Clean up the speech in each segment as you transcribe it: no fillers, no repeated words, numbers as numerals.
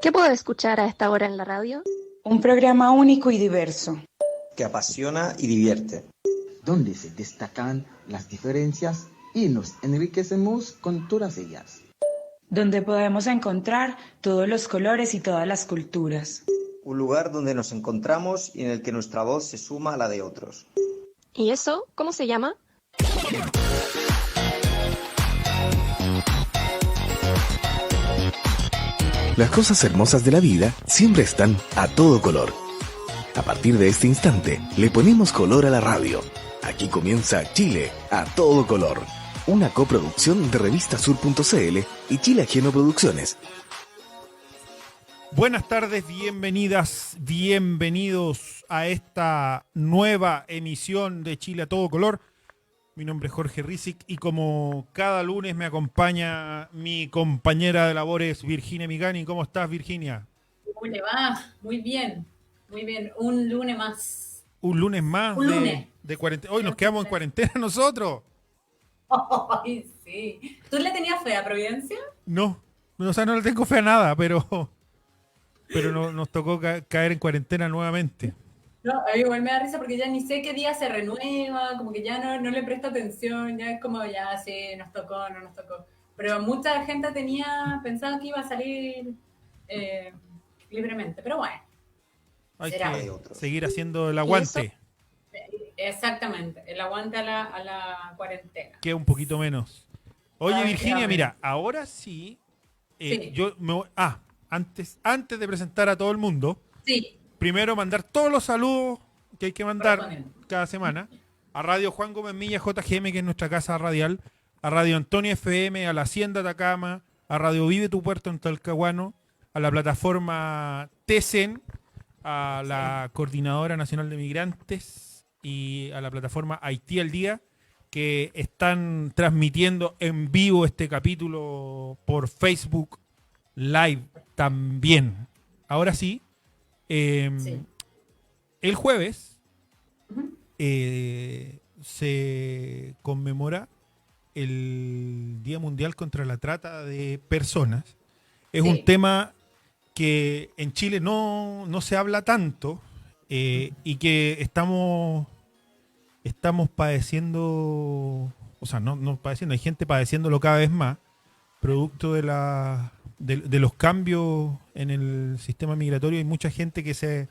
¿Qué puedo escuchar a esta hora en la radio? Un programa único y diverso, que apasiona y divierte, donde se destacan las diferencias y nos enriquecemos con todas ellas, donde podemos encontrar todos los colores y todas las culturas. Un lugar donde nos encontramos y en el que nuestra voz se suma a la de otros. ¿Y eso cómo se llama? Las cosas hermosas de la vida siempre están a todo color. A partir de este instante, le ponemos color a la radio. Aquí comienza Chile a todo color. Una coproducción de revistasur.cl y Chile Ajeno Producciones. Buenas tardes, bienvenidas, bienvenidos a esta nueva emisión de Chile a todo color. Mi nombre es Jorge Rizic y como cada lunes me acompaña mi compañera de labores Virginia Migani. ¿Cómo estás, Virginia? ¿Cómo le va? Muy bien, muy bien. Un lunes más. Un lunes más de cuarentena. Hoy nos quedamos en cuarentena nosotros. Ay, sí. ¿Tú le tenías fe a Providencia? No, o sea, no le tengo fe a nada, pero nos tocó caer en cuarentena nuevamente. No, a mí igual me da risa porque ya ni sé qué día se renueva, como que ya no le presto atención, ya es como ya sí, nos tocó, no nos tocó. Pero mucha gente tenía pensado que iba a salir libremente, pero bueno. Hay será. que seguir haciendo el aguante. Exactamente, el aguante a la cuarentena. Que un poquito menos. Oye, Ay, Virginia, mira, ahora sí, sí. yo me voy, antes de presentar a todo el mundo, Sí. primero mandar todos los saludos que hay que mandar cada semana a Radio Juan Gómez Milla JGM, que es nuestra casa radial, a Radio Antonio FM, a la Hacienda Atacama, a Radio Vive Tu Puerto en Talcahuano, a la plataforma TECEN, a la Coordinadora Nacional de Migrantes y a la plataforma Haití al Día, que están transmitiendo en vivo este capítulo por Facebook Live también. Ahora sí. El jueves se conmemora el Día Mundial contra la Trata de Personas. Es un tema que en Chile no se habla tanto y que estamos padeciendo, o sea, no padeciendo, hay gente padeciéndolo cada vez más, producto de los cambios en el sistema migratorio. Hay mucha gente que se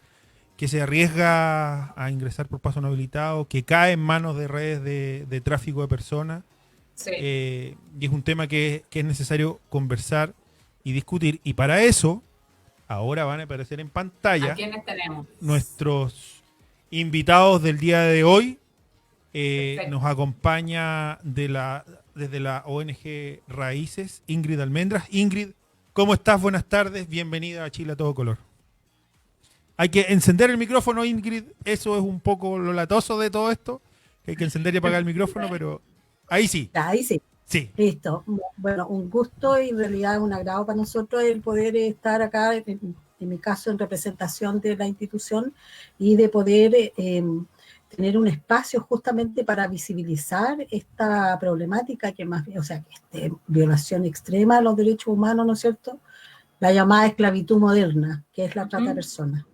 arriesga a ingresar por paso no habilitado, que cae en manos de redes de tráfico de personas. Sí. Y es un tema que es necesario conversar y discutir. Y para eso, ahora van a aparecer en pantalla ¿A quiénes tenemos? Nuestros invitados del día de hoy. Nos acompaña desde la ONG Raíces, Ingrid Almendras. Ingrid, ¿cómo estás? Buenas tardes, bienvenida a Chile a todo color. Hay que encender el micrófono, Ingrid, eso es un poco lo latoso de todo esto, que hay que encender y apagar el micrófono, pero ahí sí. Ahí sí. Sí. Listo. Bueno, un gusto y en realidad un agrado para nosotros el poder estar acá, en mi caso, en representación de la institución y de poder tener un espacio justamente para visibilizar esta problemática que más bien, o sea, violación extrema de los derechos humanos, ¿no es cierto? La llamada esclavitud moderna, que es la trata de personas.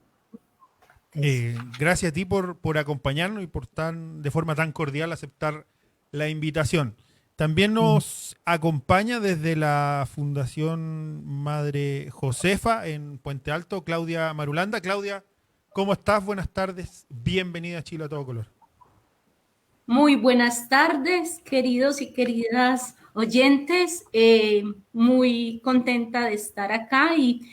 Gracias a ti por acompañarnos y por de forma tan cordial aceptar la invitación. También nos acompaña desde la Fundación Madre Josefa en Puente Alto, Claudia Marulanda. Claudia, ¿cómo estás? Buenas tardes. Bienvenida a Chile a todo color. Muy buenas tardes, queridos y queridas oyentes. Muy contenta de estar acá y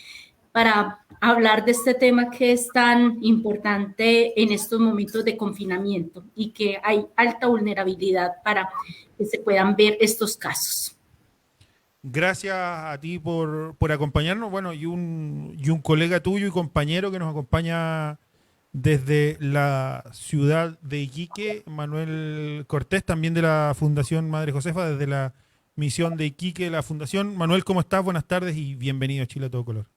para hablar de este tema que es tan importante en estos momentos de confinamiento y que hay alta vulnerabilidad para que se puedan ver estos casos. Gracias a ti por acompañarnos. Bueno, y un colega tuyo y compañero que nos acompaña desde la ciudad de Iquique, Manuel Cortés, también de la Fundación Madre Josefa, desde la misión de Iquique, la Fundación. Manuel, ¿cómo estás? Buenas tardes y bienvenido a Chile a todo color.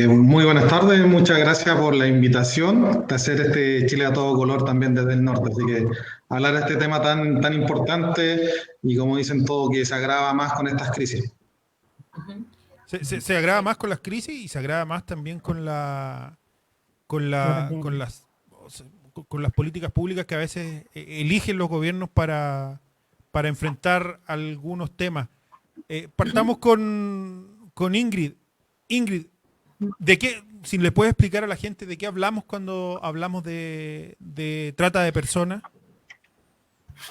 Muy buenas tardes, muchas gracias por la invitación de hacer este Chile a todo color también desde el norte. Así que hablar de este tema tan importante y como dicen todos, que se agrava más con estas crisis. Se agrava más con las crisis y se agrava más también con las políticas públicas que a veces eligen los gobiernos para enfrentar algunos temas. Partamos con Ingrid. Ingrid, si le puedes explicar a la gente de qué hablamos cuando hablamos de trata de personas.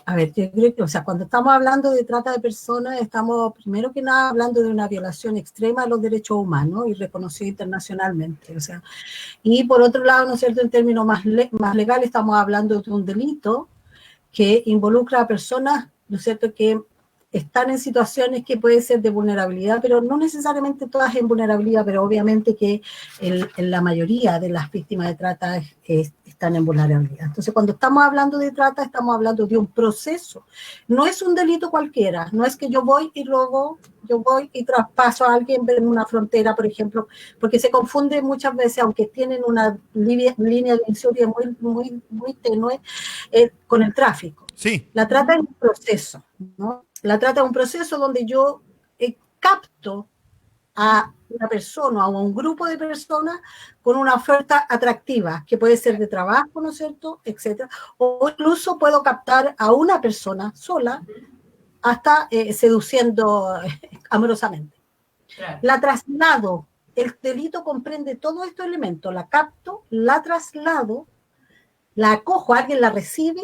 A ver, yo creo que, o sea, cuando estamos hablando de trata de personas, estamos primero que nada hablando de una violación extrema de los derechos humanos y reconocida internacionalmente. O sea, y por otro lado, ¿no es cierto?, en términos más legales, estamos hablando de un delito que involucra a personas, ¿no es cierto?, que están en situaciones que pueden ser de vulnerabilidad, pero no necesariamente todas en vulnerabilidad, pero obviamente que en la mayoría de las víctimas de trata están en vulnerabilidad. Entonces, cuando estamos hablando de trata, estamos hablando de un proceso. No es un delito cualquiera, no es que yo voy y traspaso a alguien en una frontera, por ejemplo, porque se confunde muchas veces, aunque tienen una línea divisoria muy tenue, con el tráfico. Sí. La trata es un proceso, ¿no? La trata es un proceso donde yo capto a una persona o a un grupo de personas con una oferta atractiva, que puede ser de trabajo, ¿no es cierto?, etcétera. O incluso puedo captar a una persona sola hasta seduciendo amorosamente. Claro. La traslado, el delito comprende todos estos elementos. La capto, la traslado, la acojo, alguien la recibe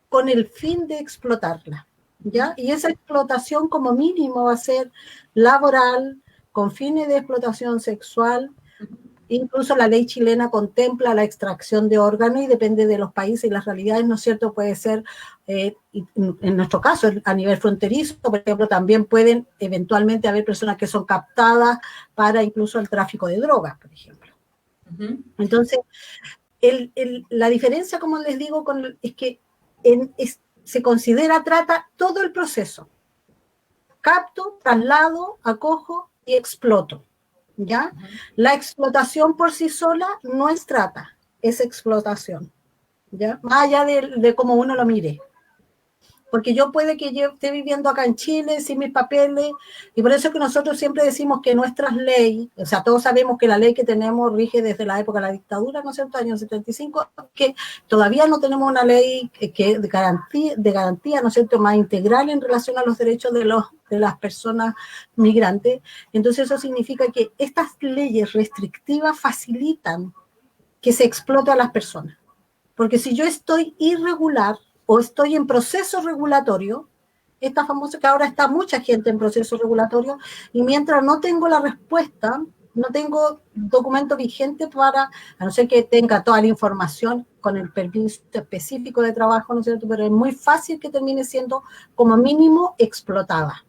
con el fin de explotarla, ¿ya? Y esa explotación como mínimo va a ser laboral, con fines de explotación sexual. Incluso la ley chilena contempla la extracción de órganos y depende de los países y las realidades, ¿no es cierto? Puede ser, en nuestro caso, a nivel fronterizo, por ejemplo, también pueden eventualmente haber personas que son captadas para incluso el tráfico de drogas, por ejemplo. Entonces, la diferencia, como les digo, es que se considera trata todo el proceso. Capto, traslado, acojo y exploto, ¿ya? La explotación por sí sola no es trata, es explotación, ¿ya? Más allá de cómo uno lo mire. Porque yo puede que yo esté viviendo acá en Chile sin mis papeles, y por eso es que nosotros siempre decimos que nuestras leyes, o sea, todos sabemos que la ley que tenemos rige desde la época de la dictadura, ¿no es cierto?, año 75, que todavía no tenemos una ley que de garantía, ¿no es cierto?, más integral en relación a los derechos de las personas migrantes. Entonces eso significa que estas leyes restrictivas facilitan que se explote a las personas. Porque si yo estoy irregular, o estoy en proceso regulatorio, esta famosa que ahora está mucha gente en proceso regulatorio, y mientras no tengo la respuesta, no tengo documento vigente a no ser que tenga toda la información con el permiso específico de trabajo, ¿no es cierto?, pero es muy fácil que termine siendo como mínimo explotada,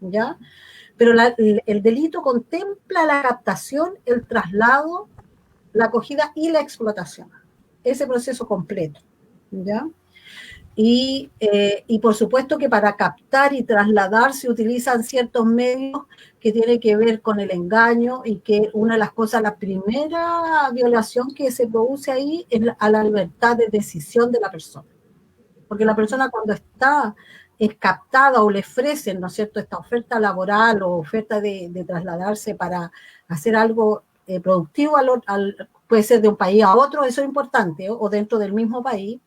¿ya? Pero el delito contempla la captación, el traslado, la acogida y la explotación, ese proceso completo, ¿ya? Y por supuesto que para captar y trasladar se utilizan ciertos medios que tienen que ver con el engaño, y que una de las cosas, la primera violación que se produce ahí es a la libertad de decisión de la persona. Porque la persona cuando es captada o le ofrecen, ¿no es cierto?, esta oferta laboral o oferta de trasladarse para hacer algo productivo, puede ser de un país a otro, eso es importante, o dentro del mismo país.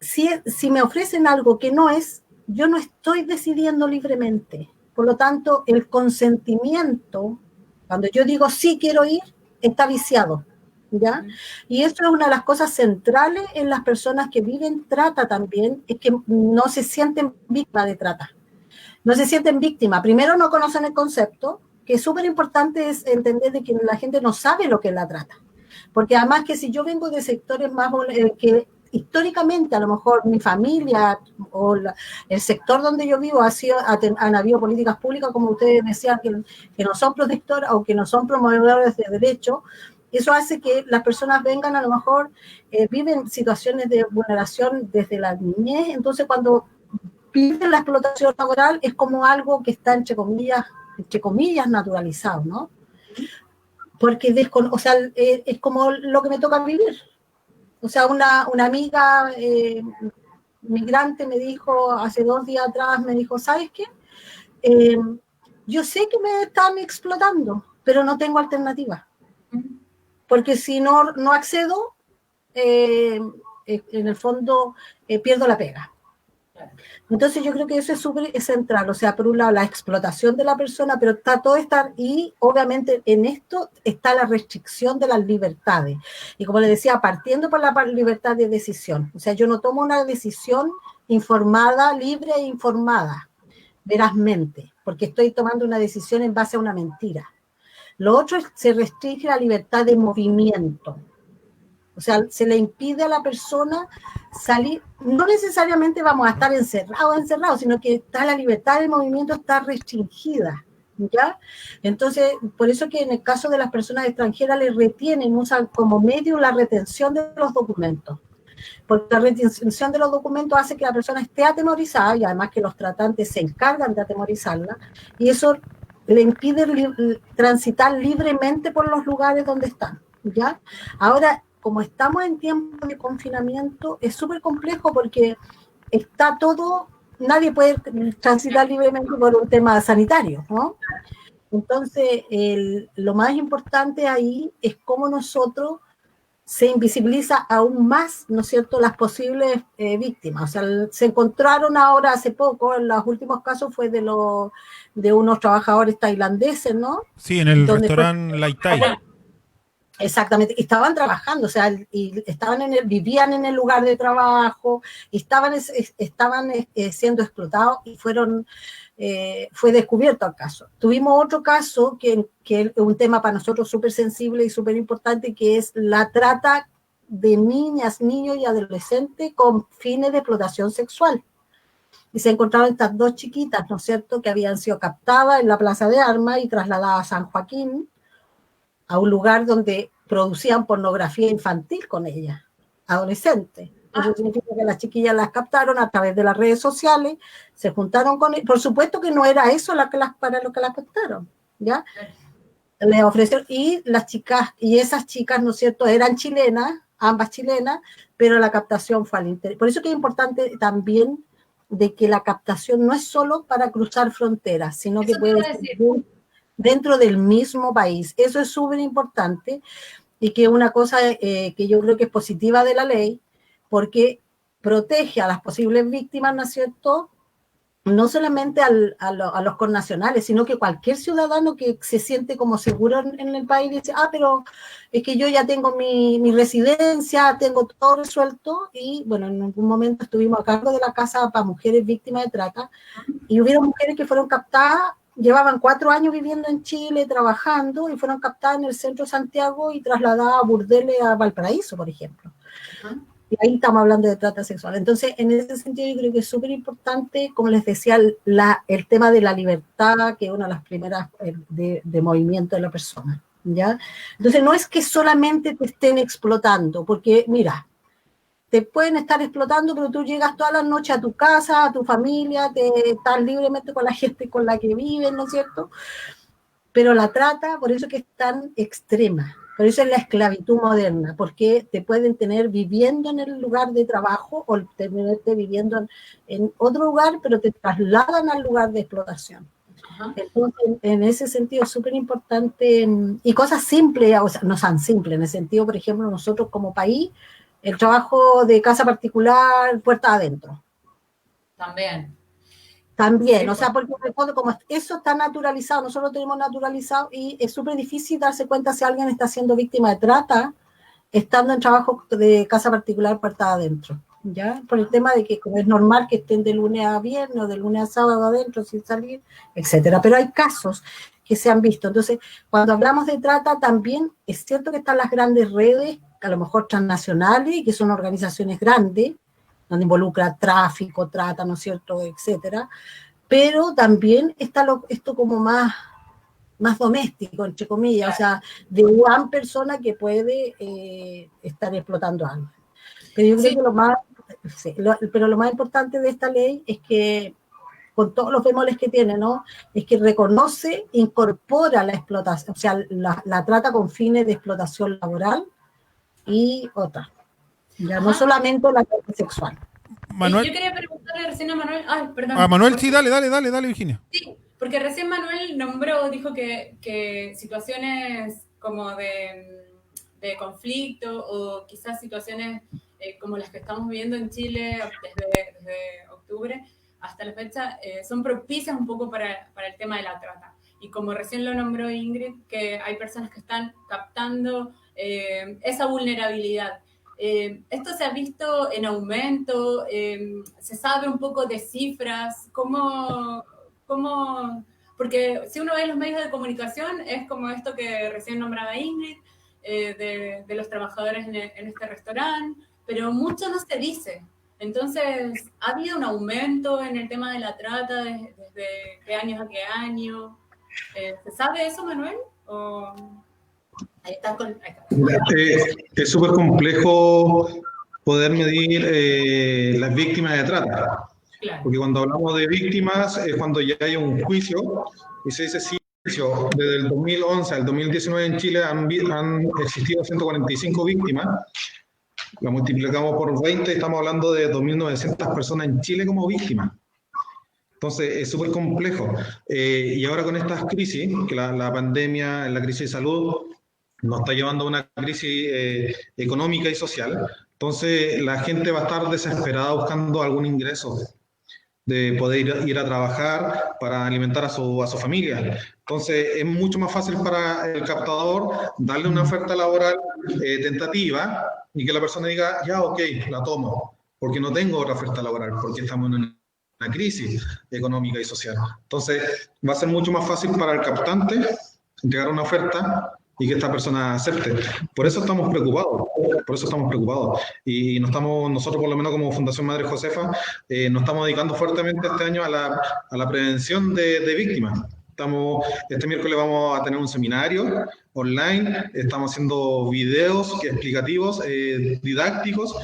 Si me ofrecen algo que no es, yo no estoy decidiendo libremente. Por lo tanto, el consentimiento, cuando yo digo sí quiero ir, está viciado, ¿ya? Y eso es una de las cosas centrales en las personas que viven trata también, es que no se sienten víctimas de trata. No se sienten víctimas. Primero, no conocen el concepto, que es súper importante es entender de que la gente no sabe lo que es la trata. Porque además que si yo vengo de sectores más que históricamente a lo mejor mi familia o el sector donde yo vivo han habido políticas públicas, como ustedes decían, que no son protectoras o que no son promovedores de derechos, eso hace que las personas vengan, a lo mejor viven situaciones de vulneración desde la niñez. Entonces cuando viven la explotación laboral es como algo que está entre comillas naturalizado, ¿no? Porque es como lo que me toca vivir. O sea, una amiga migrante me dijo hace 2 días atrás, me dijo, ¿sabes qué? yo sé que me están explotando, pero no tengo alternativa. Porque si no accedo, en el fondo pierdo la pega. Entonces yo creo que eso es súper central, o sea, por un lado la explotación de la persona, pero y obviamente en esto está la restricción de las libertades. Y como les decía, partiendo por la libertad de decisión, o sea, yo no tomo una decisión informada, libre e informada, verazmente, porque estoy tomando una decisión en base a una mentira. Lo otro es se restringe la libertad de movimiento. O sea, se le impide a la persona salir, no necesariamente vamos a estar encerrados, sino que la libertad de movimiento está restringida, ¿ya? Entonces, por eso que en el caso de las personas extranjeras les retienen, usan como medio la retención de los documentos, porque la retención de los documentos hace que la persona esté atemorizada y además que los tratantes se encargan de atemorizarla, y eso le impide transitar libremente por los lugares donde están, ¿ya? Ahora, como estamos en tiempo de confinamiento, es súper complejo porque está todo, nadie puede transitar libremente por un tema sanitario, ¿no? Entonces, lo más importante ahí es cómo nosotros se invisibiliza aún más, ¿no es cierto?, las posibles víctimas. O sea, se encontraron ahora hace poco, en los últimos casos fue de unos trabajadores tailandeses, ¿no? Sí, en el restaurante Lai Tai. Exactamente, estaban trabajando, o sea, y vivían en el lugar de trabajo, y estaban siendo explotados y fue descubierto el caso. Tuvimos otro caso que es un tema para nosotros súper sensible y súper importante, que es la trata de niñas, niños y adolescentes con fines de explotación sexual. Y se encontraron estas dos chiquitas, ¿no es cierto?, que habían sido captadas en la Plaza de Armas y trasladadas a San Joaquín, a un lugar donde producían pornografía infantil con ellas, adolescentes. Eso significa que las chiquillas las captaron a través de las redes sociales, se juntaron con ellas. Por supuesto que no era eso para lo que las captaron, ¿ya? Les ofrecieron, y las chicas, y esas chicas, ¿no es cierto?, eran chilenas, ambas chilenas, pero la captación fue al interior. Por eso que es importante también de que la captación no es solo para cruzar fronteras, sino que puede ser dentro del mismo país. Eso es súper importante y que es una cosa que yo creo que es positiva de la ley, porque protege a las posibles víctimas, ¿no es cierto?, no solamente a los connacionales, sino que cualquier ciudadano que se siente como seguro en el país dice, pero es que yo ya tengo mi residencia, tengo todo resuelto, y bueno, en algún momento estuvimos a cargo de la casa para mujeres víctimas de trata, y hubieron mujeres que fueron captadas, llevaban 4 años viviendo en Chile, trabajando, y fueron captadas en el centro de Santiago y trasladadas a burdeles a Valparaíso, por ejemplo. Y ahí estamos hablando de trata sexual. Entonces, en ese sentido, yo creo que es súper importante, como les decía, el tema de la libertad, que es una de las primeras de movimiento de la persona, ¿ya? Entonces, no es que solamente te estén explotando, porque, mira, te pueden estar explotando, pero tú llegas todas las noches a tu casa, a tu familia, estás libremente con la gente con la que vives, ¿no es cierto? Pero la trata, por eso que es tan extrema. Por eso es la esclavitud moderna, porque te pueden tener viviendo en el lugar de trabajo o tenerte viviendo en otro lugar, pero te trasladan al lugar de explotación. Entonces, en ese sentido es súper importante, y cosas simples, o sea, no tan simples, en el sentido, por ejemplo, nosotros como país, el trabajo de casa particular, puerta adentro. También, o sea, porque como eso está naturalizado, nosotros lo tenemos naturalizado y es súper difícil darse cuenta si alguien está siendo víctima de trata estando en trabajo de casa particular puerta adentro, ¿ya? Por el tema de que como es normal que estén de lunes a viernes o de lunes a sábado adentro sin salir, etcétera. Pero hay casos que se han visto. Entonces, cuando hablamos de trata, también es cierto que están las grandes redes, a lo mejor transnacionales, y que son organizaciones grandes, donde involucra tráfico, trata, ¿no es cierto?, etcétera, pero también está esto como más doméstico, entre comillas, o sea, de una persona que puede estar explotando algo. Pero yo creo que lo más importante de esta ley es que, con todos los bemoles que tiene, ¿no?, es que reconoce, incorpora la explotación, o sea, la trata con fines de explotación laboral y otra. Ya no solamente la parte sexual. Manuel. Yo quería preguntarle recién a Manuel. Ay, perdón. A Manuel, sí, dale, Virginia. Sí, Porque recién Manuel dijo que situaciones como de conflicto o quizás situaciones como las que estamos viviendo en Chile desde octubre hasta la fecha, son propicias un poco para el tema de la trata. Y como recién lo nombró Ingrid, que hay personas que están captando esa vulnerabilidad. ¿Esto se ha visto en aumento? ¿Se sabe un poco de cifras? ¿Cómo? Porque si uno ve los medios de comunicación, es como esto que recién nombraba Ingrid, de los trabajadores en este restaurante, pero mucho no se dice. Entonces, ¿ha habido un aumento en el tema de la trata desde años a qué año? ¿Se sabe eso, Manuel? Ahí está. Es súper complejo poder medir las víctimas de trata. Claro. Porque cuando hablamos de víctimas es cuando ya hay un juicio y se dice sí, desde el 2011 al 2019 en Chile han existido 145 víctimas. Lo multiplicamos por 20, estamos hablando de 2.900 personas en Chile como víctimas. Entonces es súper complejo. Y ahora con estas crisis, que la pandemia, la crisis de salud, nos está llevando a una crisis económica y social, entonces la gente va a estar desesperada buscando algún ingreso, de poder ir a trabajar para alimentar a su familia. Entonces es mucho más fácil para el captador darle una oferta laboral tentativa y que la persona diga, ya, ok, la tomo, porque no tengo otra oferta laboral, porque estamos en una crisis económica y social. Entonces va a ser mucho más fácil para el captante entregar una oferta y que esta persona acepte. Por eso estamos preocupados, Y nosotros, por lo menos como Fundación Madre Josefa, nos estamos dedicando fuertemente este año a la prevención de víctimas. Este miércoles vamos a tener un seminario online, estamos haciendo videos explicativos, didácticos,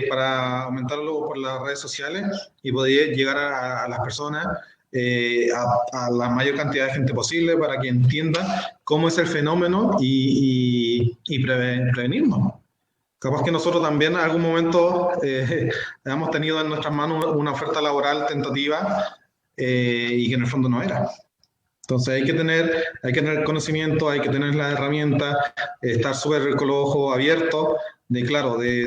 para aumentarlo por las redes sociales y poder llegar a las personas, a la mayor cantidad de gente posible para que entienda cómo es el fenómeno y prevenirlo. Capaz que nosotros también en algún momento hemos tenido en nuestras manos una oferta laboral tentativa y que en el fondo no era. Entonces hay que tener conocimiento, hay que tener las herramientas, estar súper con los ojos abiertos, de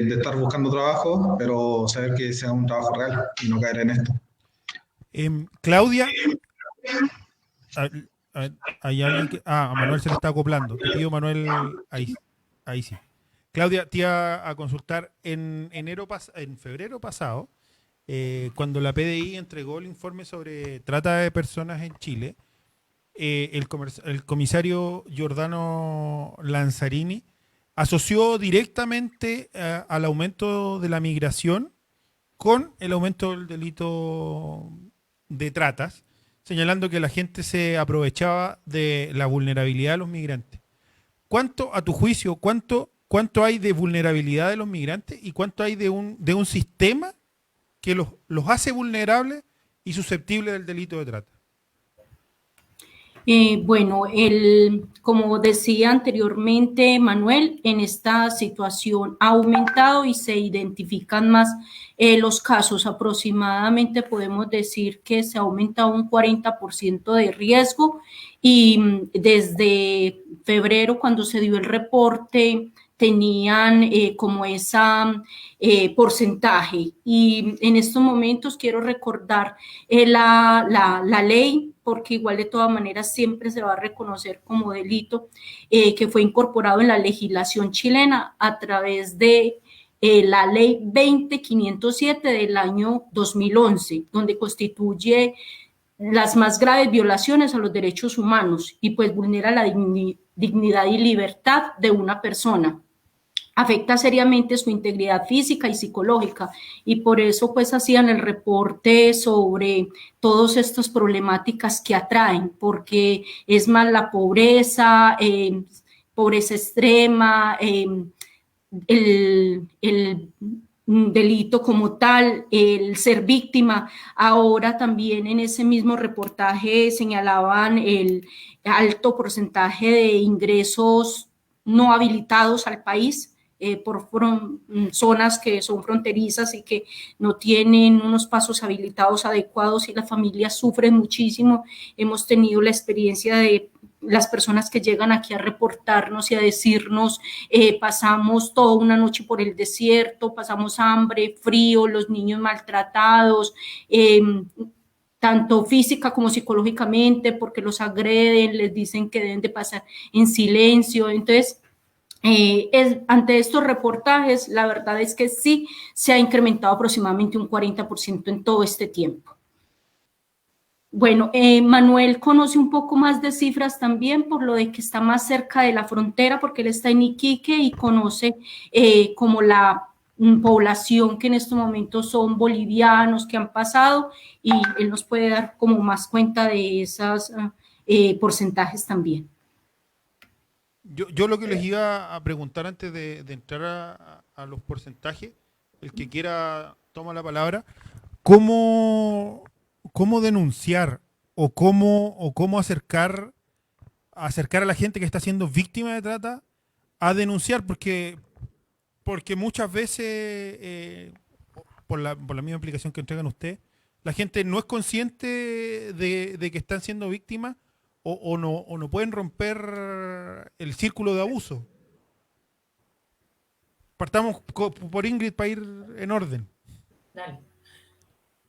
estar buscando trabajo, pero saber que sea un trabajo real y no caer en esto. Claudia, hay alguien que... a Manuel se le está acoplando. Te pido, Manuel, ahí sí. Claudia, te iba a consultar en febrero pasado, cuando la PDI entregó el informe sobre trata de personas en Chile. El comisario Giordano Lanzarini asoció directamente al aumento de la migración con el aumento del delito de tratas, señalando que la gente se aprovechaba de la vulnerabilidad de los migrantes. ¿Cuánto, a tu juicio, cuánto hay de vulnerabilidad de los migrantes y cuánto hay de un sistema que los hace vulnerables y susceptibles del delito de trata? Bueno, como decía anteriormente Manuel, en esta situación ha aumentado y se identifican más los casos. Aproximadamente podemos decir que se ha aumentado un 40% de riesgo y desde febrero, cuando se dio el reporte, tenían como esa porcentaje. Y en estos momentos quiero recordar la ley, porque igual de todas maneras siempre se va a reconocer como delito, que fue incorporado en la legislación chilena a través de la ley 20507 del año 2011, donde constituye las más graves violaciones a los derechos humanos y pues vulnera la dignidad y libertad de una persona. Afecta seriamente su integridad física y psicológica y por eso pues hacían el reporte sobre todas estas problemáticas que atraen, porque es más la pobreza, pobreza extrema, el delito como tal, el ser víctima. Ahora también en ese mismo reportaje señalaban el alto porcentaje de ingresos no habilitados al país. por zonas que son fronterizas y que no tienen unos pasos habilitados adecuados y las familias sufren muchísimo. Hemos tenido la experiencia de las personas que llegan aquí a reportarnos y a decirnos, pasamos toda una noche por el desierto, pasamos hambre, frío, los niños maltratados, tanto física como psicológicamente, porque los agreden, les dicen que deben de pasar en silencio. Entonces, ante estos reportajes, la verdad es que sí se ha incrementado aproximadamente un 40% en todo este tiempo. Bueno, Manuel conoce un poco más de cifras también por lo de que está más cerca de la frontera, porque él está en Iquique y conoce como la población que en estos momentos son bolivianos que han pasado, y él nos puede dar como más cuenta de esos porcentajes también. Yo lo que les iba a preguntar antes de entrar a los porcentajes, el que quiera toma la palabra, ¿cómo denunciar o cómo acercar a la gente que está siendo víctima de trata a denunciar? Porque muchas veces, por la misma explicación que entregan ustedes, la gente no es consciente de que están siendo víctimas o no pueden romper el círculo de abuso. Partamos por Ingrid para ir en orden. Dale.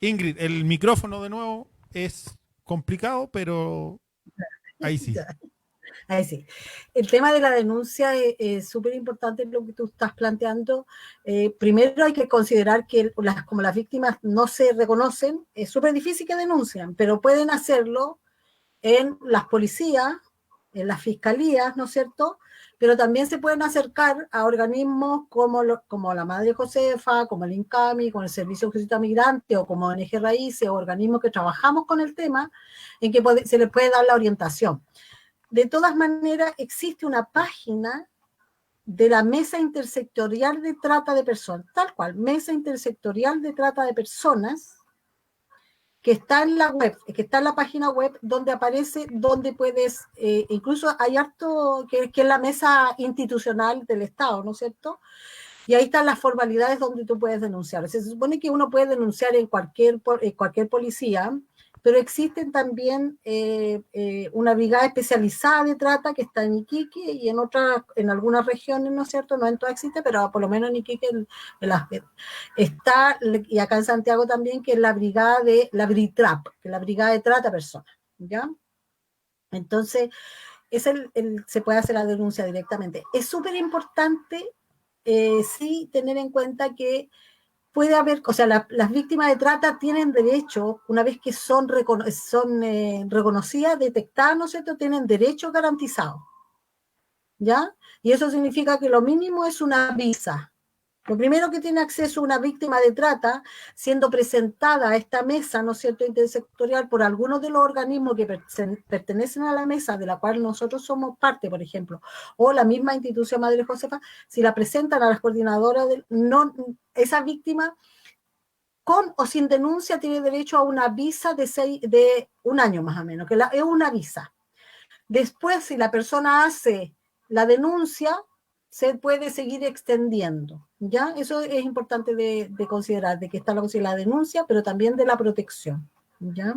Ingrid, el micrófono de nuevo es complicado, pero ahí sí. Ahí sí. El tema de la denuncia es súper importante lo que tú estás planteando. Primero hay que considerar que como las víctimas no se reconocen, es súper difícil que denuncien, pero pueden hacerlo en las policías, en las fiscalías, ¿no es cierto? Pero también se pueden acercar a organismos como la Madre Josefa, como el INCAMI, como el Servicio de Justicia Migrante o como ONG Raíces, o organismos que trabajamos con el tema, en que se les puede dar la orientación. De todas maneras, existe una página de la Mesa Intersectorial de Trata de Personas, tal cual, Mesa Intersectorial de Trata de Personas, que está en la web, que está en la página web, donde aparece, donde puedes, incluso hay harto, que es la mesa institucional del Estado, ¿no es cierto? Y ahí están las formalidades donde tú puedes denunciar. O sea, se supone que uno puede denunciar en cualquier policía, pero existen también una brigada especializada de trata que está en Iquique y en algunas regiones, ¿no es cierto? No en todas existe, pero por lo menos en Iquique está, y acá en Santiago también, que es la brigada de la BRITRAP, que es la brigada de trata personas, ¿ya? Entonces, se puede hacer la denuncia directamente. Es súper importante, sí, tener en cuenta que puede haber, o sea, las víctimas de trata tienen derecho, una vez que son reconocidas, detectadas, ¿no es cierto?, tienen derecho garantizado, ¿ya? Y eso significa que lo mínimo es una visa. Lo primero que tiene acceso una víctima de trata, siendo presentada a esta mesa, ¿no es cierto?, intersectorial por algunos de los organismos que pertenecen a la mesa, de la cual nosotros somos parte, por ejemplo, o la misma institución Madre Josefa, si la presentan a las coordinadoras, esa víctima, con o sin denuncia, tiene derecho a una visa de un año más o menos, que es una visa. Después, si la persona hace la denuncia, se puede seguir extendiendo, ¿ya? Eso es importante de considerar, de que está la denuncia, pero también de la protección, ¿ya?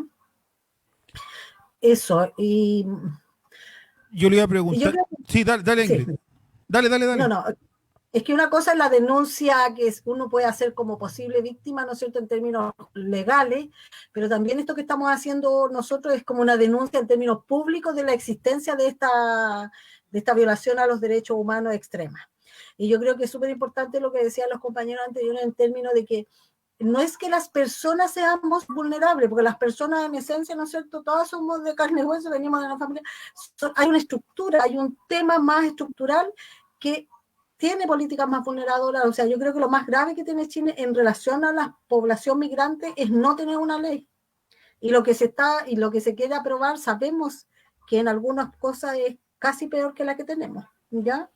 Eso, y... Yo le iba a preguntar... Sí, dale, Ingrid. Sí. Dale. No, es que una cosa es la denuncia que uno puede hacer como posible víctima, ¿no es cierto?, en términos legales, pero también esto que estamos haciendo nosotros es como una denuncia en términos públicos de la existencia de esta violación a los derechos humanos extrema. Y yo creo que es súper importante lo que decían los compañeros anteriores en términos de que no es que las personas seamos vulnerables, porque las personas en esencia, ¿no es cierto?, todas somos de carne y hueso, venimos de una familia, hay una estructura, hay un tema más estructural que tiene políticas más vulneradoras. O sea, yo creo que lo más grave que tiene Chile en relación a la población migrante es no tener una ley. Y lo que se quiere aprobar, sabemos que en algunas cosas es casi peor que la que tenemos, ¿ya?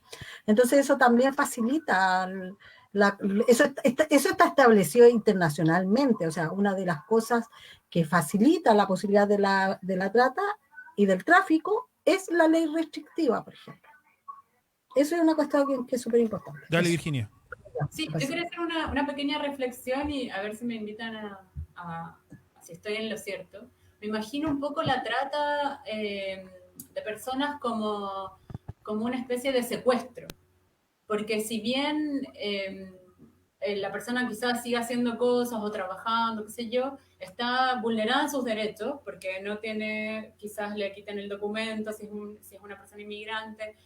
Entonces eso también facilita, eso está establecido internacionalmente. O sea, una de las cosas que facilita la posibilidad de la trata y del tráfico es la ley restrictiva, por ejemplo. eso es una cuestión que es súper importante. Dale, Virginia. Sí, yo quería hacer una pequeña reflexión y a ver si me invitan si estoy en lo cierto. Me imagino un poco la trata de personas como una especie de secuestro, porque si bien la persona quizás siga haciendo cosas o trabajando, qué sé yo, está vulnerada en sus derechos, porque no tiene, quizás le quiten el documento si es una persona inmigrante,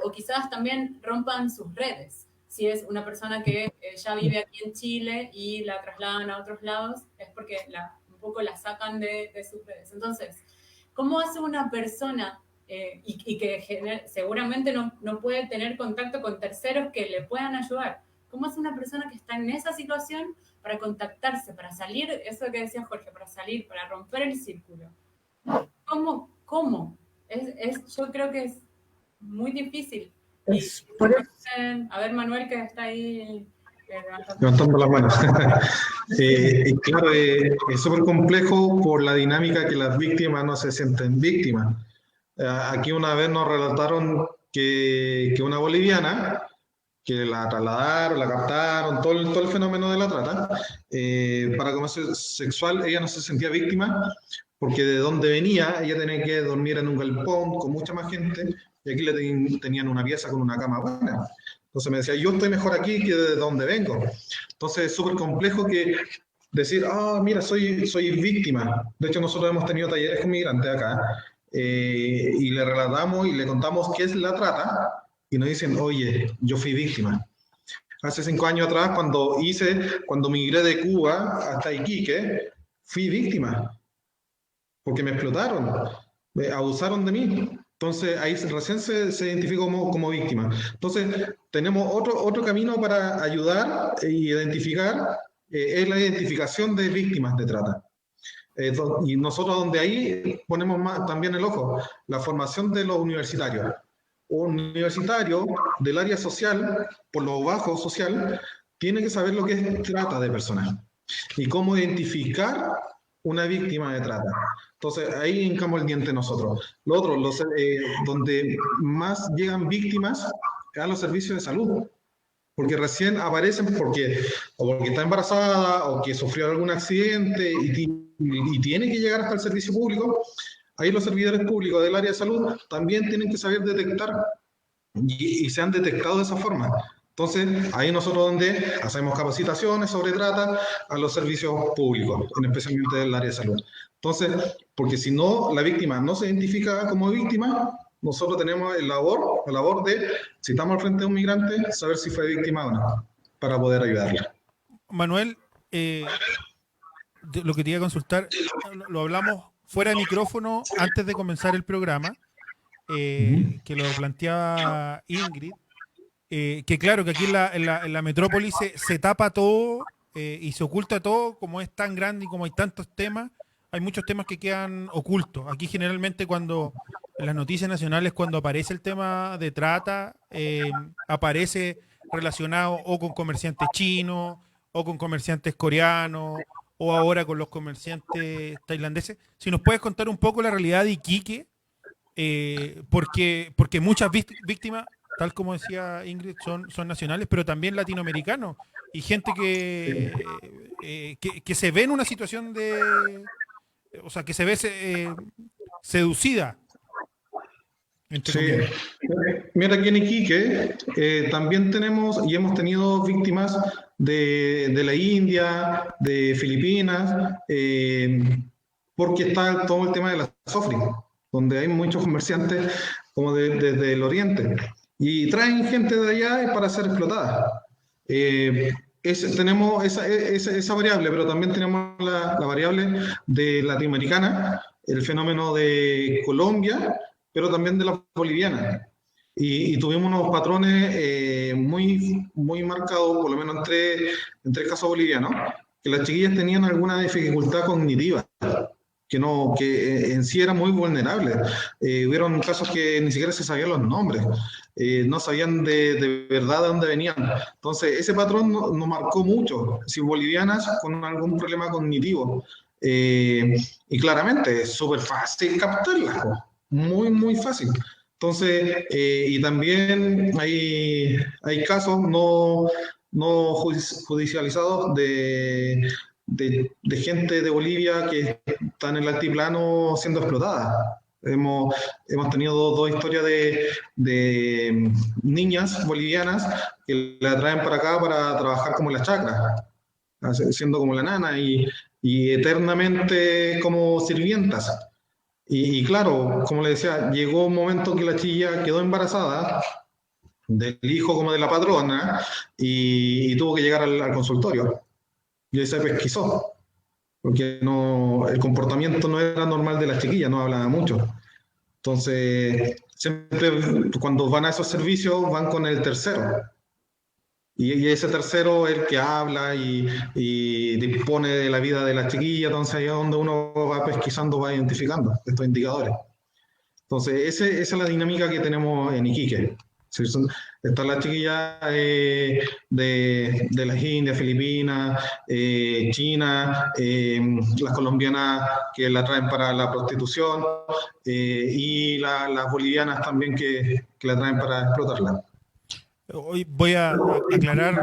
o quizás también rompan sus redes. Si es una persona que ya vive aquí en Chile y la trasladan a otros lados, es porque un poco la sacan de sus redes. Entonces, ¿cómo hace una persona y que seguramente no puede tener contacto con terceros que le puedan ayudar? ¿Cómo hace una persona que está en esa situación para contactarse, para salir, eso que decía Jorge, para romper el círculo? ¿Cómo? Yo creo que es muy difícil. A ver, Manuel, que está ahí levantando las manos. Claro, es súper complejo por la dinámica que las víctimas no se sienten víctimas. Aquí una vez nos relataron que una boliviana, que la trasladaron, la captaron, todo el fenómeno de la trata, para comercio sexual, ella no se sentía víctima, porque de donde venía, ella tenía que dormir en un galpón con mucha más gente, y aquí le tenían una pieza con una cama buena. Entonces me decía, yo estoy mejor aquí que de donde vengo. Entonces es súper complejo que decir, mira, soy víctima. De hecho, nosotros hemos tenido talleres con migrantes acá, y le relatamos y le contamos qué es la trata, y nos dicen, oye, yo fui víctima. Hace 5 años atrás, cuando migré de Cuba hasta Iquique, fui víctima, porque me explotaron, abusaron de mí. Entonces, ahí recién se identificó como víctima. Entonces, tenemos otro camino para ayudar e identificar, es la identificación de víctimas de trata. Y nosotros donde ahí ponemos también el ojo, la formación de los universitarios. Un universitario del área social, por lo bajo social, tiene que saber lo que es trata de personas y cómo identificar una víctima de trata. Entonces, ahí hincamos el diente nosotros. Lo otro, donde más llegan víctimas es a los servicios de salud, porque recién aparecen porque está embarazada o que sufrió algún accidente y tiene que llegar hasta el servicio público. Ahí los servidores públicos del área de salud también tienen que saber detectar y se han detectado de esa forma. Entonces, ahí nosotros donde hacemos capacitaciones sobre trata a los servicios públicos, especialmente del área de salud. Entonces, porque si no, la víctima no se identifica como víctima, nosotros tenemos la labor de, si estamos al frente de un migrante, saber si fue víctima o no, para poder ayudarla. Manuel, lo que te iba a consultar, lo hablamos fuera de micrófono antes de comenzar el programa, que lo planteaba Ingrid, que claro, que aquí en la metrópoli se tapa todo y se oculta todo, como es tan grande y como hay tantos temas, hay muchos temas que quedan ocultos. Aquí generalmente en las noticias nacionales, cuando aparece el tema de trata, aparece relacionado o con comerciantes chinos, o con comerciantes coreanos, o ahora con los comerciantes tailandeses. Si nos puedes contar un poco la realidad de Iquique, porque muchas víctimas, tal como decía Ingrid, son nacionales, pero también latinoamericanos, y gente que se ve en una situación o sea, que se ve seducida. Sí. Mira, aquí en Iquique también tenemos y hemos tenido víctimas de la India, de Filipinas, porque está todo el tema de la SOFRI, donde hay muchos comerciantes como desde el oriente, y traen gente de allá para ser explotada. Tenemos esa variable, pero también tenemos la variable de latinoamericana, el fenómeno de Colombia, pero también de la boliviana. Y tuvimos unos patrones muy marcados, por lo menos en tres casos bolivianos, que las chiquillas tenían alguna dificultad cognitiva, que en sí eran muy vulnerables. Hubieron casos que ni siquiera se sabían los nombres, no sabían de verdad de dónde venían. Entonces, ese patrón nos marcó mucho, si bolivianas con algún problema cognitivo. Y claramente es súper fácil captarlas, muy fácil. Entonces, y también hay casos no judicializados de gente de Bolivia que está en el altiplano siendo explotada. Hemos tenido dos historias de niñas bolivianas que la traen para acá para trabajar como en las chacras, siendo como la nana y eternamente como sirvientas. Y claro, como le decía, llegó un momento que la chiquilla quedó embarazada del hijo como de la patrona y tuvo que llegar al consultorio. Y ahí se pesquisó, porque el comportamiento no era normal de la chiquilla, no hablaba mucho. Entonces, siempre cuando van a esos servicios van con el tercero. Y ese tercero es el que habla y dispone de la vida de la chiquilla, entonces ahí es donde uno va pesquisando, va identificando estos indicadores. Entonces, esa es la dinámica que tenemos en Iquique. Sí, está la chiquilla de las Indias, Filipinas, China, las colombianas que la traen para la prostitución y las bolivianas también que la traen para explotarla. Hoy voy a aclarar,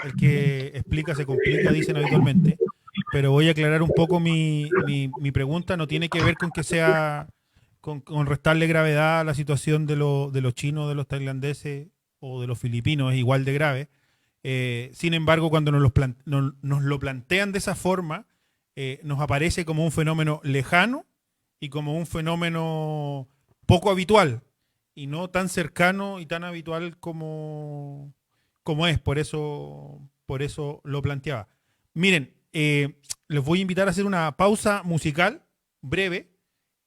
el que explica se complica, dicen habitualmente, pero voy a aclarar un poco mi pregunta. No tiene que ver con que sea, con restarle gravedad a la situación de los chinos, de los tailandeses o de los filipinos, es igual de grave. Sin embargo, cuando nos lo plantean de esa forma, nos aparece como un fenómeno lejano y como un fenómeno poco habitual, y no tan cercano y tan habitual como es. Por eso lo planteaba. Miren, les voy a invitar a hacer una pausa musical breve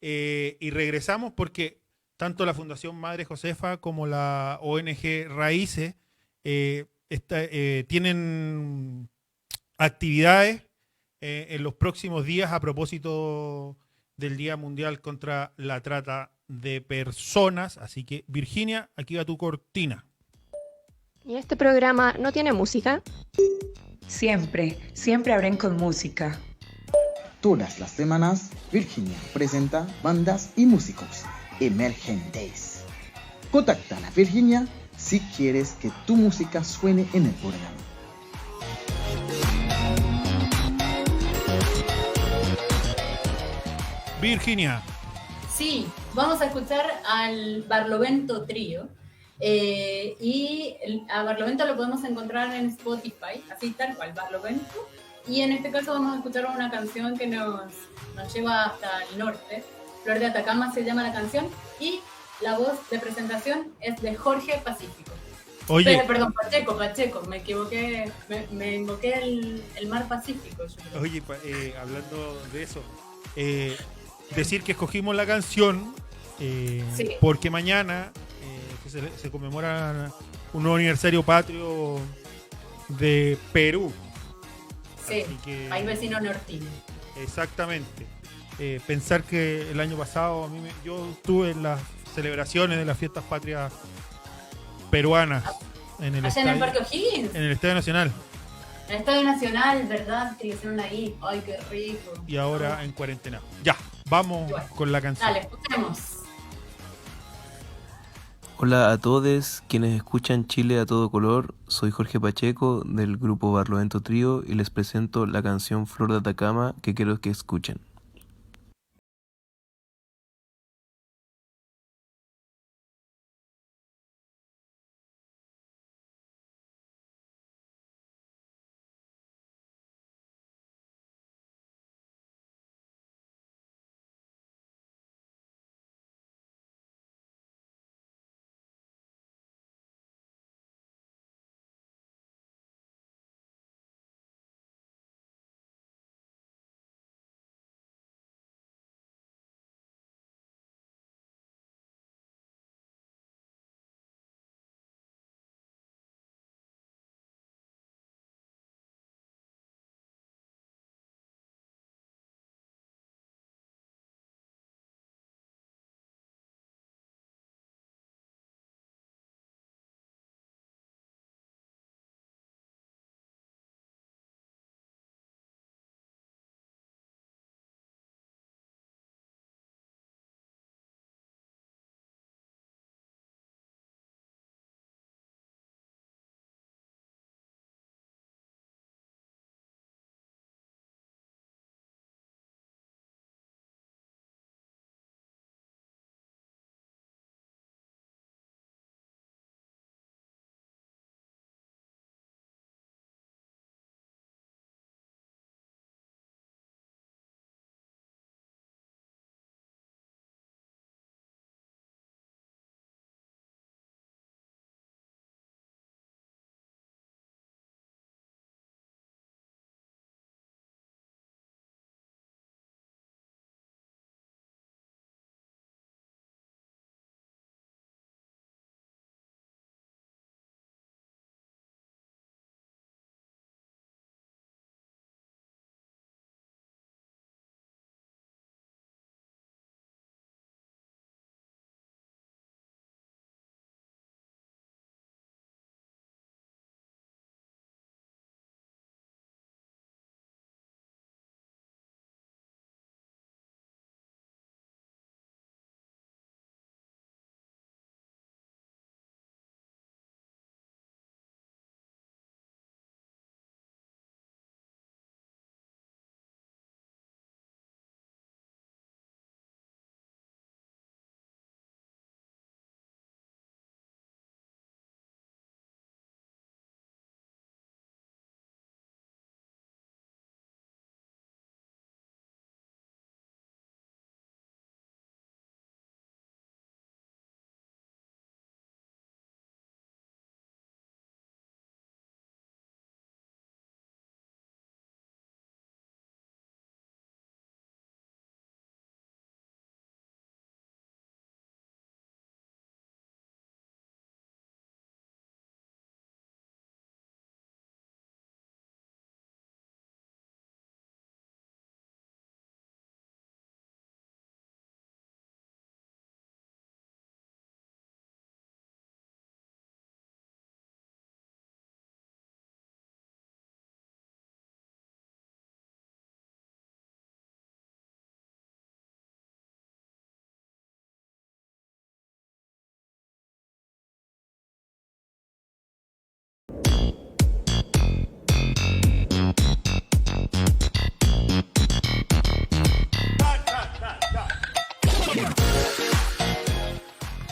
y regresamos porque tanto la Fundación Madre Josefa como la ONG Raíces tienen actividades en los próximos días a propósito del Día Mundial contra la Trata de Personas. Así que, Virginia, aquí va tu cortina. ¿Y este programa no tiene música? Siempre abren con música. Todas las semanas, Virginia presenta bandas y músicos emergentes. Contacta a Virginia si quieres que tu música suene en el programa. Virginia. Sí, vamos a escuchar al Barlovento Trío. Y a Barlovento lo podemos encontrar en Spotify, así tal cual, Barlovento. Y en este caso vamos a escuchar una canción que nos lleva hasta el norte. Flor de Atacama se llama la canción. Y la voz de presentación es de Jorge Pacífico. Oye, Perdón, Pacheco, me equivoqué, me invoqué el mar Pacífico. Oye, hablando de eso, decir que escogimos la canción sí, porque mañana se conmemora un nuevo aniversario patrio de Perú. Sí, país vecino nortino. Exactamente. Pensar que el año pasado yo estuve en las celebraciones de las fiestas patrias peruanas en el estadio, en el Parque O'Higgins, en el Estadio Nacional. En el Estadio Nacional, ¿verdad? Que hicieron ahí. Ay, qué rico. Y ahora en cuarentena. Ya, vamos con la canción. Dale, escuchemos. Hola a todos quienes escuchan Chile a todo color, soy Jorge Pacheco del grupo Barlovento Trío y les presento la canción Flor de Atacama que quiero que escuchen.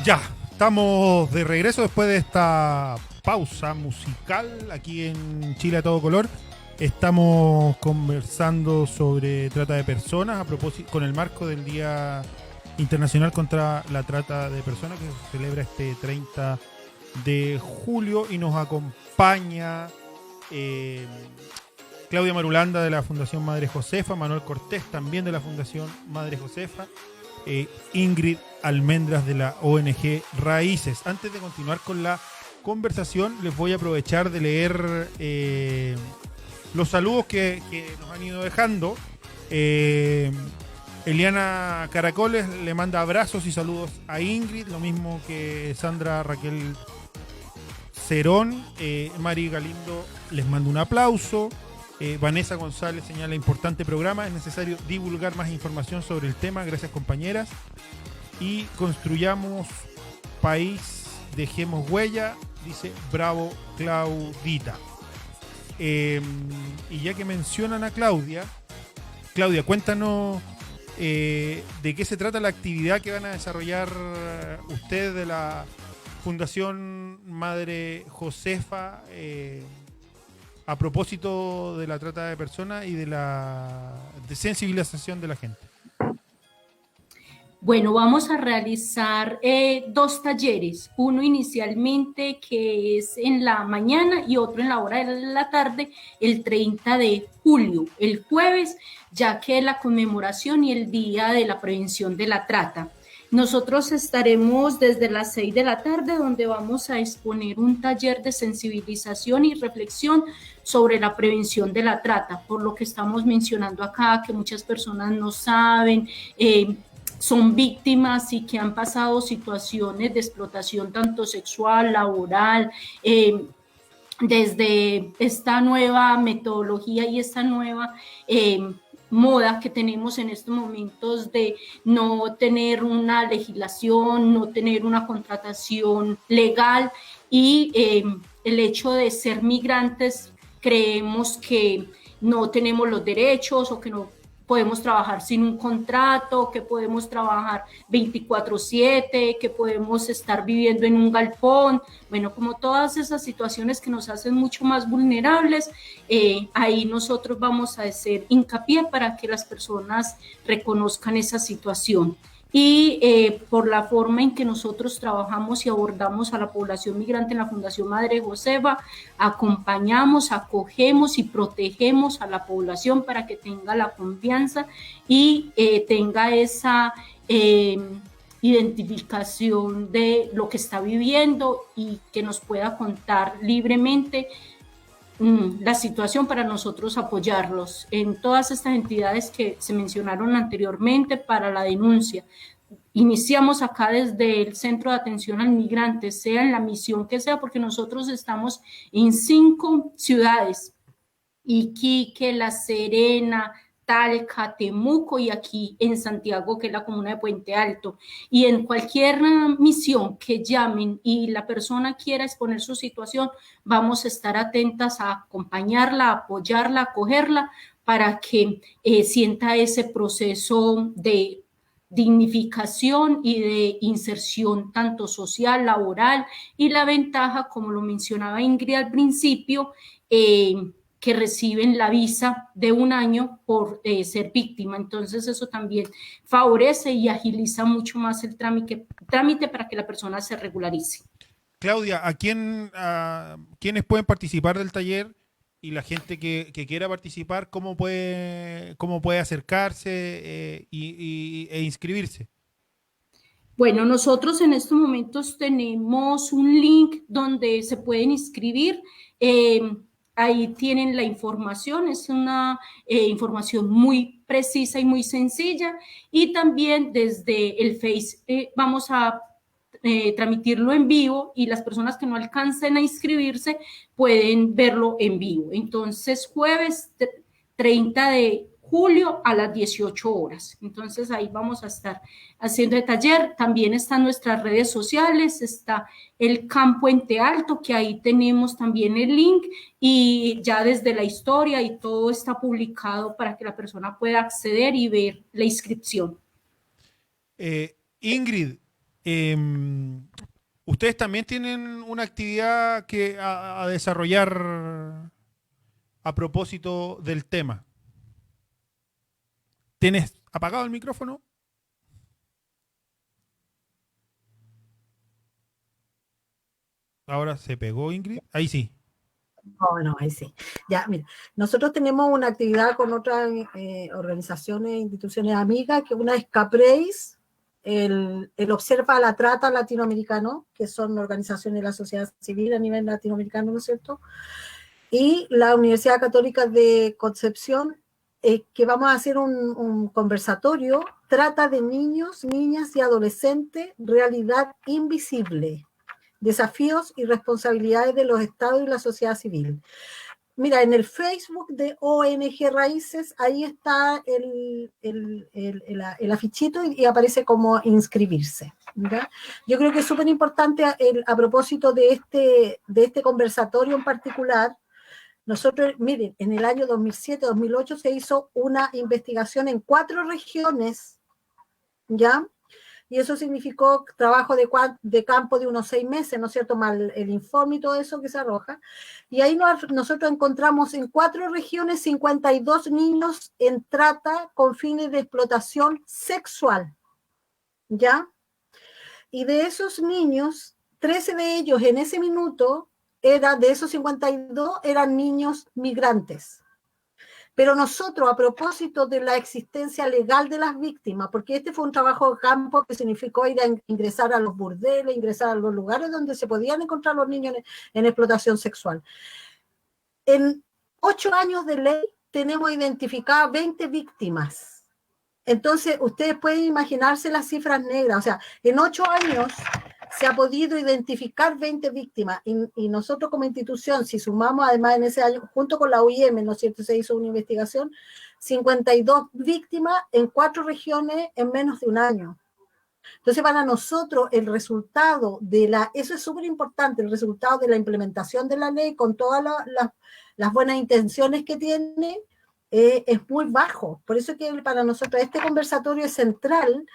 Ya, estamos de regreso después de esta pausa musical aquí en Chile a todo color. Estamos conversando sobre trata de personas a propósito con el marco del Día Internacional contra la Trata de Personas que se celebra este 30 de julio y nos acompaña Claudia Marulanda de la Fundación Madre Josefa, Manuel Cortés también de la Fundación Madre Josefa, Ingrid Almendras de la ONG Raíces. Antes de continuar con la conversación, les voy a aprovechar de leer los saludos que nos han ido dejando. Eliana Caracoles le manda abrazos y saludos a Ingrid, lo mismo que Sandra Raquel Cerón. Mari Galindo les manda un aplauso. Vanessa González señala importante programa, es necesario divulgar más información sobre el tema, gracias compañeras, y construyamos país, dejemos huella, dice bravo Claudita. Y ya que mencionan a Claudia, cuéntanos de qué se trata la actividad que van a desarrollar ustedes de la Fundación Madre Josefa a propósito de la trata de personas y de la sensibilización de la gente. Bueno, vamos a realizar 2 talleres, uno inicialmente que es en la mañana y otro en la hora de la tarde, el 30 de julio, el jueves, ya que es la conmemoración y el día de la prevención de la trata. Nosotros estaremos desde las 6 de la tarde, donde vamos a exponer un taller de sensibilización y reflexión sobre la prevención de la trata, por lo que estamos mencionando acá, que muchas personas no saben, son víctimas y que han pasado situaciones de explotación tanto sexual, laboral, desde esta nueva metodología y esta nueva moda que tenemos en estos momentos de no tener una legislación, no tener una contratación legal y el hecho de ser migrantes, creemos que no tenemos los derechos o que no podemos trabajar sin un contrato, que podemos trabajar 24/7, que podemos estar viviendo en un galpón, bueno, como todas esas situaciones que nos hacen mucho más vulnerables, ahí nosotros vamos a hacer hincapié para que las personas reconozcan esa situación. Y por la forma en que nosotros trabajamos y abordamos a la población migrante en la Fundación Madre Josefa, acompañamos, acogemos y protegemos a la población para que tenga la confianza y tenga esa identificación de lo que está viviendo y que nos pueda contar libremente la situación para nosotros apoyarlos en todas estas entidades que se mencionaron anteriormente para la denuncia. Iniciamos acá desde el Centro de Atención al Migrante, sea en la misión que sea, porque nosotros estamos en 5 ciudades, Iquique, La Serena, Talca, Temuco y aquí en Santiago, que es la comuna de Puente Alto. Y en cualquier misión que llamen y la persona quiera exponer su situación, vamos a estar atentas a acompañarla, a apoyarla, a acogerla para que sienta ese proceso de dignificación y de inserción tanto social, laboral y la ventaja, como lo mencionaba Ingrid al principio, que reciben la visa de 1 año por ser víctima. Entonces eso también favorece y agiliza mucho más el trámite para que la persona se regularice. Claudia, ¿quiénes pueden participar del taller? Y la gente que quiera participar, ¿cómo puede acercarse e inscribirse? Bueno, nosotros en estos momentos tenemos un link donde se pueden inscribir. Ahí tienen la información, es una información muy precisa y muy sencilla. Y también desde el Face vamos a transmitirlo en vivo y las personas que no alcancen a inscribirse pueden verlo en vivo. Entonces, jueves 30 de julio a las 18 horas. Entonces, ahí vamos a estar haciendo el taller. También están nuestras redes sociales, está el Campo Puente Alto, que ahí tenemos también el link y ya desde la historia y todo está publicado para que la persona pueda acceder y ver la inscripción. Ingrid, Ustedes también tienen una actividad que a desarrollar a propósito del tema. ¿Tienes apagado el micrófono? Ahora se pegó, Ingrid. Ahí sí. No, ahí sí. Ya, mira, nosotros tenemos una actividad con otras organizaciones, instituciones amigas, que una es CAPREIS, el Observa la Trata Latinoamericano, que son organizaciones de la sociedad civil a nivel latinoamericano, ¿no es cierto? Y la Universidad Católica de Concepción, que vamos a hacer un conversatorio, trata de niños, niñas y adolescentes, realidad invisible, desafíos y responsabilidades de los estados y la sociedad civil. Mira, en el Facebook de ONG Raíces, ahí está el afichito y aparece como inscribirse. ¿Ya? Yo creo que es súper importante a propósito de este conversatorio en particular. Nosotros, miren, en el año 2007-2008 se hizo una investigación en 4 regiones, ¿ya? Y eso significó trabajo de campo de unos 6 meses, ¿no es cierto?, más el informe y todo eso que se arroja. Y ahí nosotros encontramos en 4 regiones 52 niños en trata con fines de explotación sexual, ¿ya? Y de esos niños, 13 de ellos en ese minuto, de esos 52, eran niños migrantes. Pero nosotros, a propósito de la existencia legal de las víctimas, porque este fue un trabajo de campo que significó ir a ingresar a los burdeles, ingresar a los lugares donde se podían encontrar los niños en explotación sexual. En 8 años de ley tenemos identificadas 20 víctimas. Entonces, ustedes pueden imaginarse las cifras negras. O sea, en 8 años se ha podido identificar 20 víctimas y nosotros como institución, si sumamos además en ese año, junto con la OIM, ¿no es cierto?, se hizo una investigación, 52 víctimas en 4 regiones en menos de un año. Entonces, para nosotros, el resultado eso es súper importante, el resultado de la implementación de la ley con todas las buenas intenciones que tiene, es muy bajo. Por eso que para nosotros este conversatorio es central,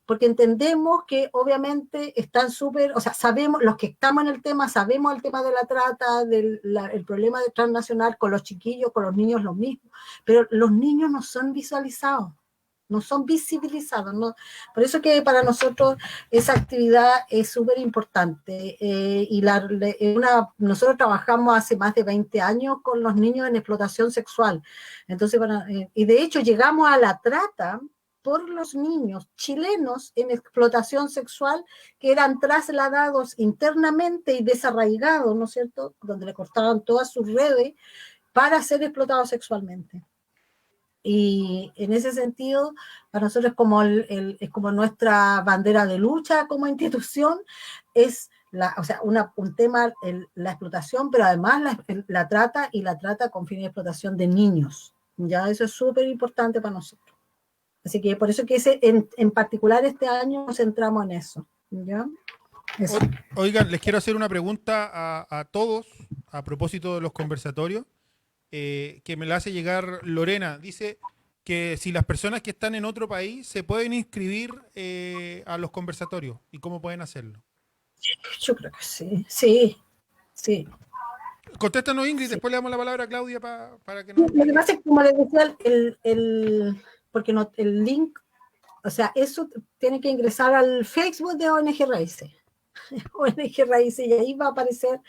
porque entendemos que obviamente están o sea, sabemos, los que estamos en el tema, sabemos el tema de la trata, el problema de transnacional con los chiquillos, con los niños, lo mismo, pero los niños no son visualizados, no son visibilizados, ¿no? Por eso que para nosotros esa actividad es súper importante, y nosotros trabajamos hace más de 20 años con los niños en explotación sexual, entonces, y de hecho llegamos a la trata por los niños chilenos en explotación sexual que eran trasladados internamente y desarraigados, ¿no es cierto?, donde le cortaban todas sus redes para ser explotados sexualmente. Y en ese sentido, para nosotros es como nuestra bandera de lucha como institución, es un tema, la explotación, pero además la trata y la trata con fines de explotación de niños. Ya eso es súper importante para nosotros. Así que por eso que en particular este año nos centramos en eso. ¿Ya? Eso. Oigan, les quiero hacer una pregunta a todos a propósito de los conversatorios, que me la hace llegar Lorena. Dice que si las personas que están en otro país se pueden inscribir a los conversatorios y cómo pueden hacerlo. Yo creo que sí, sí. Contéstanos, Ingrid, sí. Después le damos la palabra a Claudia para que nos... Lo que pasa es que, como les decía, porque no, el link, o sea, eso tiene que ingresar al Facebook de ONG Raíces. ONG Raíces, y ahí va a aparecer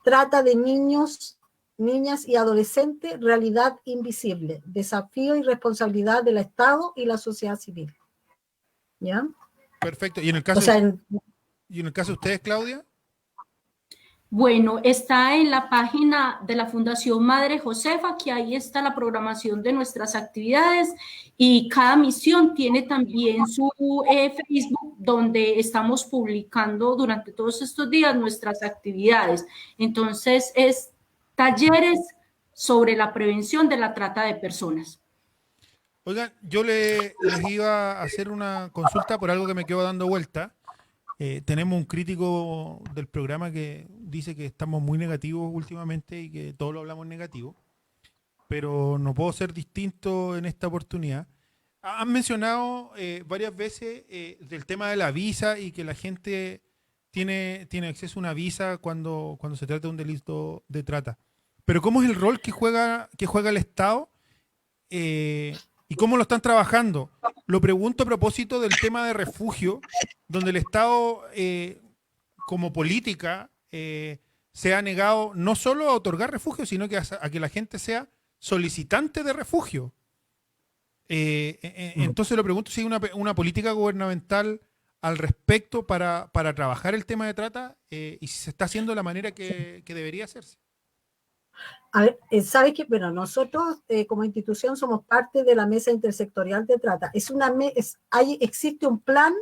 trata de niños, niñas y adolescentes, realidad invisible, desafío y responsabilidad del Estado y la sociedad civil. ¿Ya? Perfecto. ¿Y en el caso, ¿y en el caso de ustedes, Claudia? Bueno, está en la página de la Fundación Madre Josefa, que ahí está la programación de nuestras actividades, y cada misión tiene también su Facebook, donde estamos publicando durante todos estos días nuestras actividades. Entonces, es talleres sobre la prevención de la trata de personas. Oigan, yo les iba a hacer una consulta por algo que me quedó dando vuelta. Tenemos un crítico del programa que dice que estamos muy negativos últimamente y que todo lo hablamos negativo, pero no puedo ser distinto en esta oportunidad. Han mencionado varias veces del tema de la visa y que la gente tiene acceso a una visa cuando se trata de un delito de trata. Pero ¿cómo es el rol que juega el Estado y cómo lo están trabajando? Lo pregunto a propósito del tema de refugio, donde el Estado, como política, se ha negado no solo a otorgar refugio, sino que a que la gente sea solicitante de refugio. Entonces lo pregunto si hay una política gubernamental al respecto para trabajar el tema de trata y si se está haciendo de la manera que debería hacerse. A ver, ¿sabes qué? Bueno, nosotros como institución somos parte de la Mesa Intersectorial de Trata. Existe un plan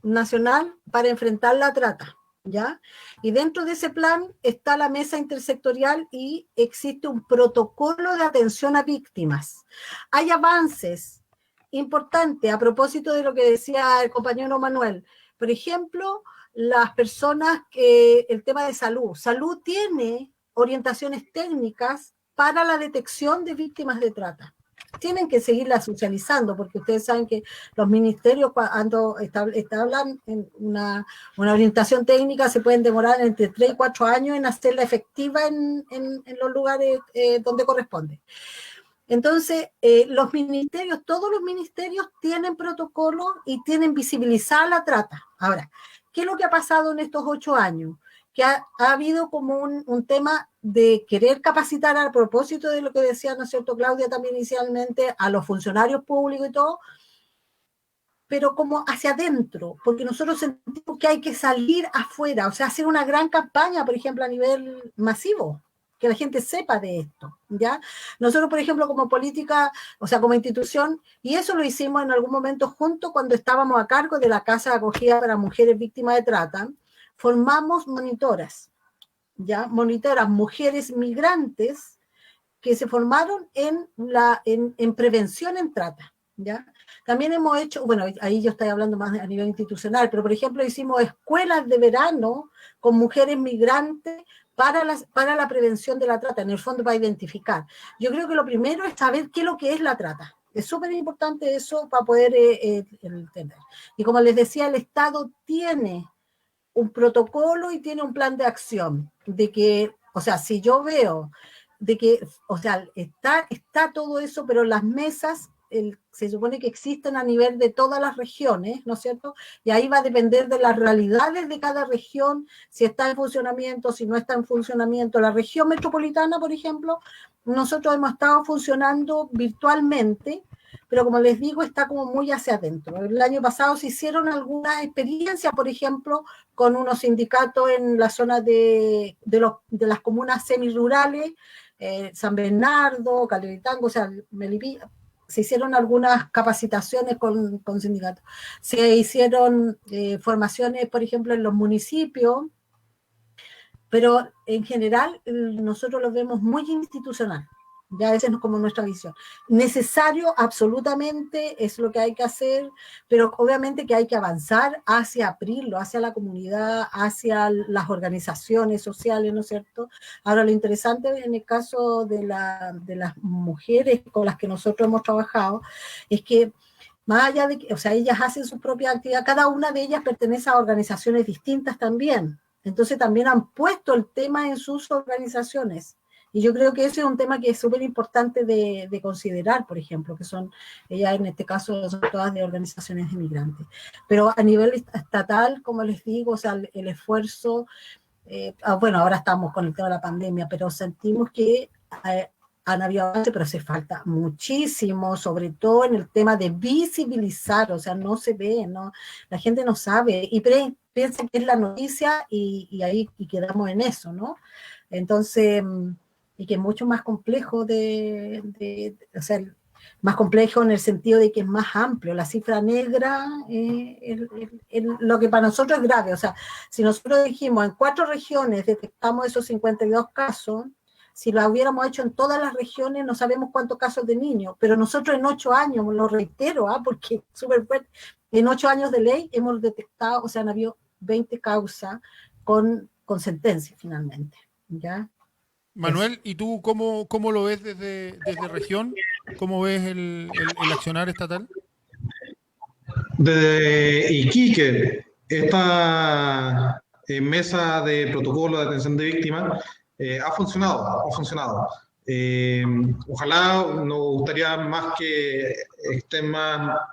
nacional para enfrentar la trata, ¿ya? Y dentro de ese plan está la Mesa Intersectorial y existe un protocolo de atención a víctimas. Hay avances importantes a propósito de lo que decía el compañero Manuel. Por ejemplo, las personas el tema de salud. Salud tiene orientaciones técnicas para la detección de víctimas de trata. Tienen que seguirla socializando, porque ustedes saben que los ministerios, cuando hablan en una orientación técnica, se pueden demorar entre 3 y 4 años en hacerla efectiva en los lugares donde corresponde. Entonces, todos los ministerios tienen protocolos y tienen visibilizada la trata. Ahora, ¿qué es lo que ha pasado en estos 8 años? Que ha habido como un tema de querer capacitar a propósito de lo que decía, ¿no es cierto, Claudia, también inicialmente, a los funcionarios públicos y todo, pero como hacia adentro, porque nosotros sentimos que hay que salir afuera, o sea, hacer una gran campaña, por ejemplo, a nivel masivo, que la gente sepa de esto, ¿ya? Nosotros, por ejemplo, como política, o sea, como institución, y eso lo hicimos en algún momento junto cuando estábamos a cargo de la Casa de Acogida para Mujeres Víctimas de Trata, formamos monitoras, ¿ya? Monitoras, mujeres migrantes que se formaron en prevención en trata, ¿ya? También hemos hecho, bueno, ahí yo estoy hablando más a nivel institucional, pero por ejemplo hicimos escuelas de verano con mujeres migrantes para la prevención de la trata, en el fondo para identificar. Yo creo que lo primero es saber qué es lo que es la trata. Es súper importante eso para poder entender. Y como les decía, el Estado tiene un protocolo y tiene un plan de acción, de que, o sea, si yo veo de que, o sea, está todo eso, pero las mesas se supone que existen a nivel de todas las regiones, ¿no es cierto? Y ahí va a depender de las realidades de cada región, si está en funcionamiento, si no está en funcionamiento. La región metropolitana, por ejemplo, nosotros hemos estado funcionando virtualmente, pero como les digo, está como muy hacia adentro. El año pasado se hicieron algunas experiencias, por ejemplo, con unos sindicatos en la zona de las comunas semirurales, San Bernardo, Caleritango, o sea, Melipilla. Se hicieron algunas capacitaciones con sindicatos. Se hicieron formaciones, por ejemplo, en los municipios, pero en general nosotros lo vemos muy institucional. Ya esa es como nuestra visión. Necesario, absolutamente, es lo que hay que hacer, pero obviamente que hay que avanzar hacia abrirlo, hacia la comunidad, hacia las organizaciones sociales, ¿no es cierto? Ahora, lo interesante en el caso de las mujeres con las que nosotros hemos trabajado es que más allá de que, o sea, ellas hacen su propia actividad, cada una de ellas pertenece a organizaciones distintas también. Entonces también han puesto el tema en sus organizaciones. Y yo creo que ese es un tema que es súper importante de considerar, por ejemplo, que son, ellas en este caso son todas de organizaciones de migrantes. Pero a nivel estatal, como les digo, o sea, el esfuerzo, bueno, ahora estamos con el tema de la pandemia, pero sentimos que han habido avances, pero hace falta muchísimo, sobre todo en el tema de visibilizar, o sea, no se ve, ¿no? La gente no sabe y piensa que es la noticia y ahí quedamos en eso, ¿no? Entonces, y que es mucho más complejo o sea, más complejo en el sentido de que es más amplio. La cifra negra, lo que para nosotros es grave, o sea, si nosotros dijimos en 4 regiones detectamos esos 52 casos, si lo hubiéramos hecho en todas las regiones, no sabemos cuántos casos de niños, pero nosotros en 8 años, lo reitero, porque es súper fuerte, en 8 años de ley hemos detectado, o sea, han habido 20 causas con sentencia finalmente, ¿ya? Manuel, ¿y tú cómo lo ves desde región? ¿Cómo ves el accionar estatal? Desde Iquique, esta mesa de protocolo de atención de víctimas ha funcionado. Ojalá nos gustaría más que estén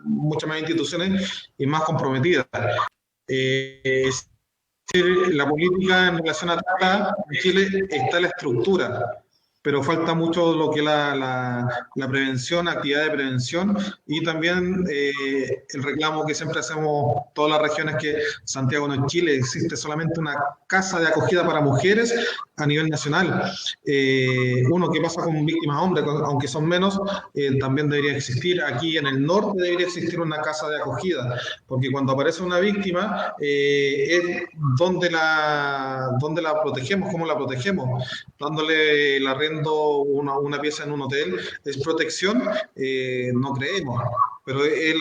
muchas más instituciones y más comprometidas. Es decir, la política en relación a trata en Chile está en la estructura, pero falta mucho lo que es la prevención, actividad de prevención y también el reclamo que siempre hacemos todas las regiones que Santiago no es Chile, existe solamente una casa de acogida para mujeres a nivel nacional. Uno, ¿qué pasa con víctimas hombres? Aunque son menos, también debería existir. Aquí en el norte debería existir una casa de acogida, porque cuando aparece una víctima, es donde la protegemos, cómo la protegemos, dándole el arrendo una pieza en un hotel, es protección, no creemos, pero es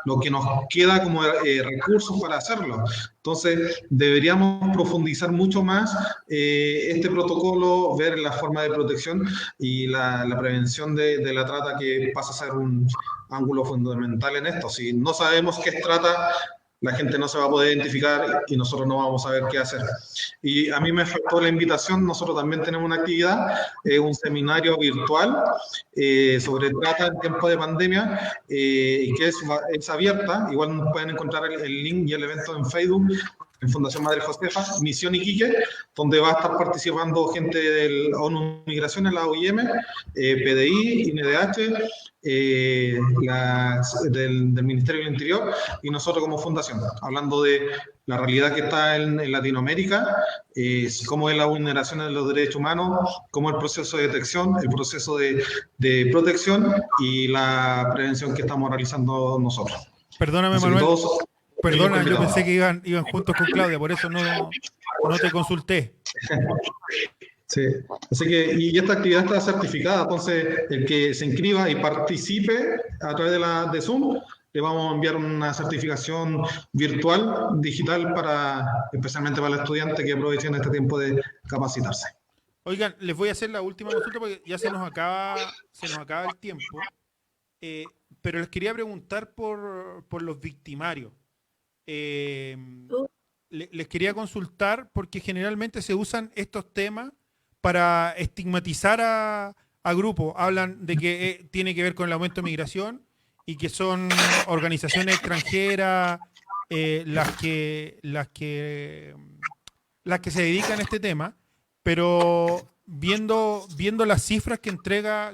lo que nos queda como recursos para hacerlo. Entonces, deberíamos profundizar mucho más este protocolo, ver la forma de protección y la prevención de la trata, que pasa a ser un ángulo fundamental en esto. Si no sabemos qué es trata, la gente no se va a poder identificar y nosotros no vamos a saber qué hacer. Y a mí me faltó la invitación, nosotros también tenemos una actividad, un seminario virtual sobre trata en tiempo de pandemia, y que es abierta, igual nos pueden encontrar el link y el evento en Facebook, en Fundación Madre Josefa, Misión Iquique, donde va a estar participando gente del ONU Migraciones, la OIM, PDI, INDH, del Ministerio del Interior y nosotros como fundación, hablando de la realidad que está en Latinoamérica, cómo es la vulneración de los derechos humanos, cómo es el proceso de detección, el proceso de protección y la prevención que estamos realizando nosotros. Perdóname, Manuel. Perdona, yo pensé que iban juntos con Claudia, por eso no te consulté. Sí, así que, y esta actividad está certificada, entonces el que se inscriba y participe a través de Zoom, le vamos a enviar una certificación virtual, digital, especialmente para el estudiante que aprovechen este tiempo de capacitarse. Oigan, les voy a hacer la última consulta porque ya se nos acaba el tiempo, pero les quería preguntar por los victimarios. Les quería consultar porque generalmente se usan estos temas para estigmatizar a grupos. Hablan de que tiene que ver con el aumento de migración y que son organizaciones extranjeras las que se dedican a este tema, pero viendo las cifras que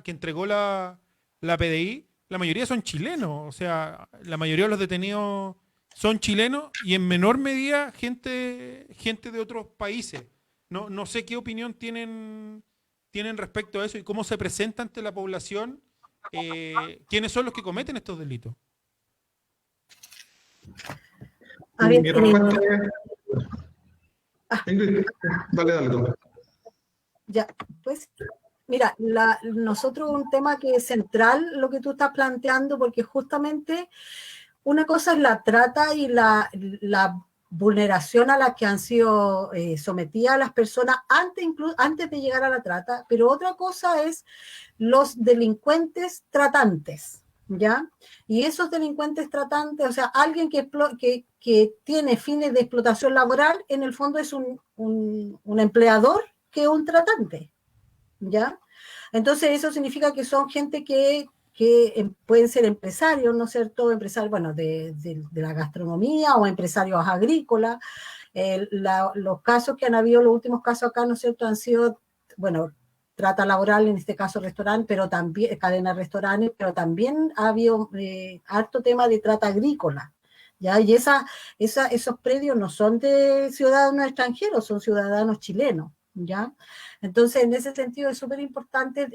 entregó la PDI, la mayoría son chilenos, o sea, la mayoría de los detenidos son chilenos y en menor medida gente de otros países. No sé qué opinión tienen respecto a eso y cómo se presenta ante la población quiénes son los que cometen estos delitos. A ver, dale tú. Ya, pues, mira, nosotros un tema que es central lo que tú estás planteando, porque justamente una cosa es la trata y la vulneración a la que han sido sometidas las personas antes de llegar a la trata, pero otra cosa es los delincuentes tratantes, ¿ya? Y esos delincuentes tratantes, o sea, alguien que tiene fines de explotación laboral, en el fondo es un empleador que es un tratante, ¿ya? Entonces eso significa que son gente que pueden ser empresarios, ¿no es cierto? Empresarios, bueno, de la gastronomía o empresarios agrícolas. Los casos que han habido, los últimos casos acá, ¿no es cierto?, han sido, bueno, trata laboral, en este caso restaurante, pero también cadena de restaurantes, pero también ha habido harto tema de trata agrícola, ¿ya? Y esos predios no son de ciudadanos extranjeros, son ciudadanos chilenos, ¿ya? Entonces, en ese sentido es súper importante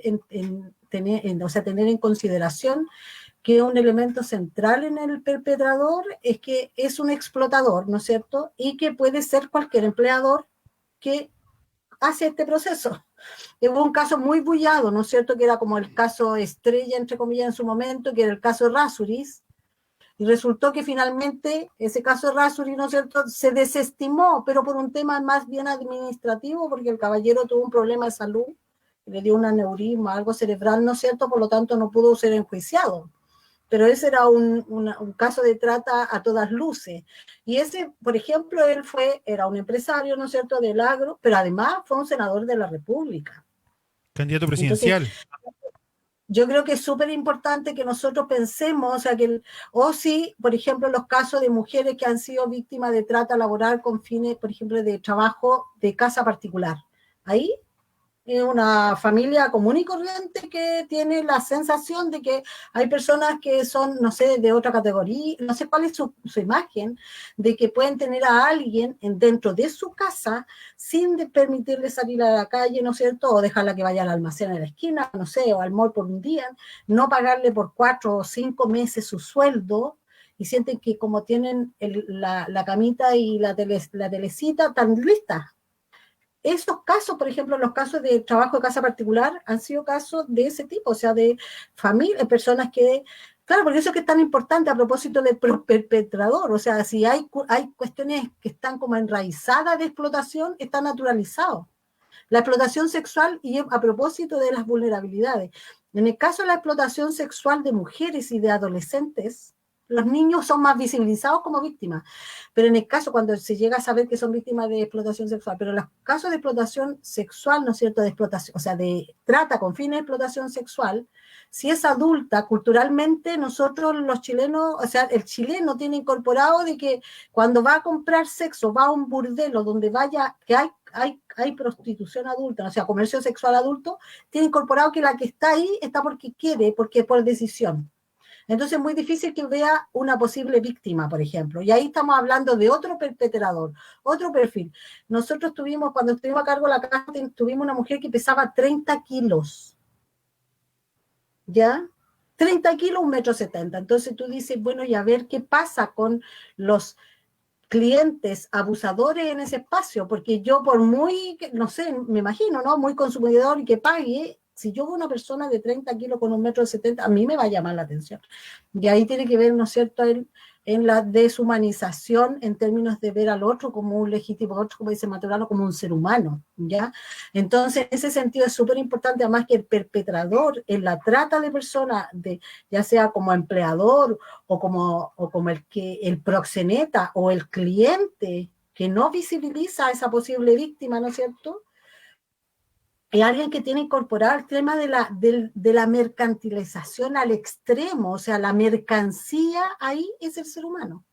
tener en consideración que un elemento central en el perpetrador es que es un explotador, ¿no es cierto? Y que puede ser cualquier empleador que hace este proceso. Hubo un caso muy bullado, ¿no es cierto?, que era como el caso estrella, entre comillas, en su momento, que era el caso Rasuris, y resultó que finalmente ese caso Rasuris, ¿no es cierto?, se desestimó, pero por un tema más bien administrativo, porque el caballero tuvo un problema de salud le dio un aneurisma, algo cerebral, ¿no es cierto? Por lo tanto, no pudo ser enjuiciado. Pero ese era un caso de trata a todas luces. Y ese, por ejemplo, era un empresario, ¿no es cierto?, del agro, pero además fue un senador de la República. Candidato presidencial. Entonces, yo creo que es súper importante que nosotros pensemos, o sea, si, por ejemplo, los casos de mujeres que han sido víctimas de trata laboral con fines, por ejemplo, de trabajo de casa particular. Ahí es una familia común y corriente que tiene la sensación de que hay personas que son, no sé, de otra categoría, no sé cuál es su imagen, de que pueden tener a alguien dentro de su casa sin permitirle salir a la calle, ¿no es cierto? O dejarla que vaya al almacén en la esquina, no sé, o al mall por un día, no pagarle por 4 o 5 meses su sueldo, y sienten que como tienen la camita y la telecita, están listas. Esos casos, por ejemplo, los casos de trabajo de casa particular han sido casos de ese tipo, o sea, de familias, personas que, claro, porque eso es que es tan importante a propósito del perpetrador, o sea, si hay cuestiones que están como enraizadas de explotación, está naturalizado. La explotación sexual, y a propósito de las vulnerabilidades, en el caso de la explotación sexual de mujeres y de adolescentes, los niños son más visibilizados como víctimas, pero en el caso cuando se llega a saber que son víctimas de explotación sexual, pero en los casos de explotación sexual, ¿no es cierto?, de explotación, o sea, de trata con fines de explotación sexual, si es adulta, culturalmente nosotros los chilenos, o sea, el chileno tiene incorporado de que cuando va a comprar sexo, va a un burdelo donde vaya, que hay prostitución adulta, o sea, comercio sexual adulto, tiene incorporado que la que está ahí está porque quiere, porque por decisión. Entonces es muy difícil que vea una posible víctima, por ejemplo. Y ahí estamos hablando de otro perpetrador, otro perfil. Nosotros cuando estuvimos a cargo de la casa, tuvimos una mujer que pesaba 30 kilos. ¿Ya? 30 kilos, 1,70 m. Entonces tú dices, bueno, y a ver qué pasa con los clientes abusadores en ese espacio, porque yo por muy, no sé, me imagino, ¿no?, muy consumidor y que pague, si yo veo una persona de 30 kilos con 1,70 m, a mí me va a llamar la atención. Y ahí tiene que ver, ¿no es cierto?, en la deshumanización en términos de ver al otro como un legítimo, otro, como dice Maturano, como un ser humano, ¿ya? Entonces, en ese sentido es súper importante, además, que el perpetrador en la trata de personas, ya sea como empleador o como el proxeneta o el cliente que no visibiliza a esa posible víctima, ¿no es cierto?, hay alguien que tiene incorporado el tema de la mercantilización al extremo, o sea, la mercancía ahí es el ser humano,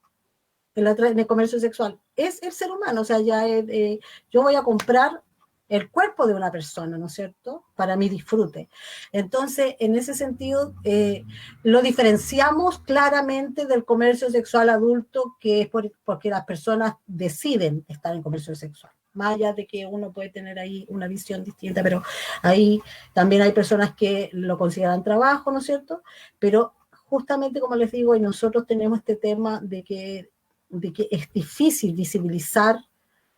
en el comercio sexual, es el ser humano, o sea, yo voy a comprar el cuerpo de una persona, ¿no es cierto?, para mi disfrute. Entonces, en ese sentido, lo diferenciamos claramente del comercio sexual adulto, que es porque las personas deciden estar en comercio sexual. Más allá de que uno puede tener ahí una visión distinta, pero ahí también hay personas que lo consideran trabajo, ¿no es cierto? Pero justamente, como les digo, y nosotros tenemos este tema de que es difícil visibilizar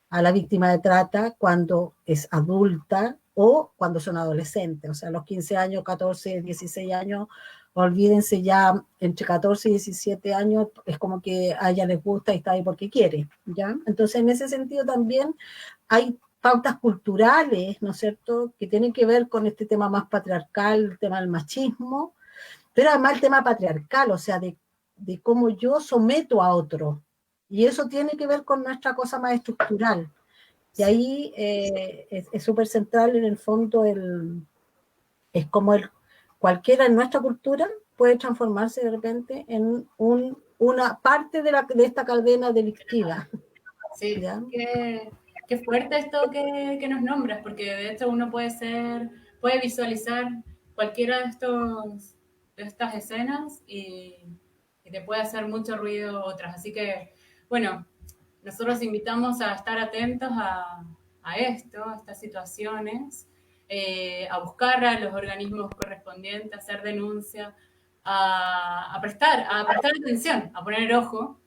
a la víctima de trata cuando es adulta o cuando son adolescentes, o sea, a los 15 años, 14, 16 años, olvídense, ya entre 14 y 17 años es como que a ella les gusta y está ahí porque quiere, ¿ya? Entonces, en ese sentido también hay pautas culturales, ¿no es cierto?, que tienen que ver con este tema más patriarcal, el tema del machismo, pero además el tema patriarcal, o sea, de cómo yo someto a otro, y eso tiene que ver con nuestra cosa más estructural, y ahí es súper central en el fondo, es como cualquiera en nuestra cultura puede transformarse de repente en una parte de esta cadena delictiva. Sí, qué fuerte esto que nos nombras, porque de hecho uno puede visualizar cualquiera de estas escenas y te puede hacer mucho ruido otras. Así que, bueno, nosotros invitamos a estar atentos a esto, a estas situaciones, a buscar a los organismos correspondientes, a hacer denuncia, a prestar atención, a poner ojo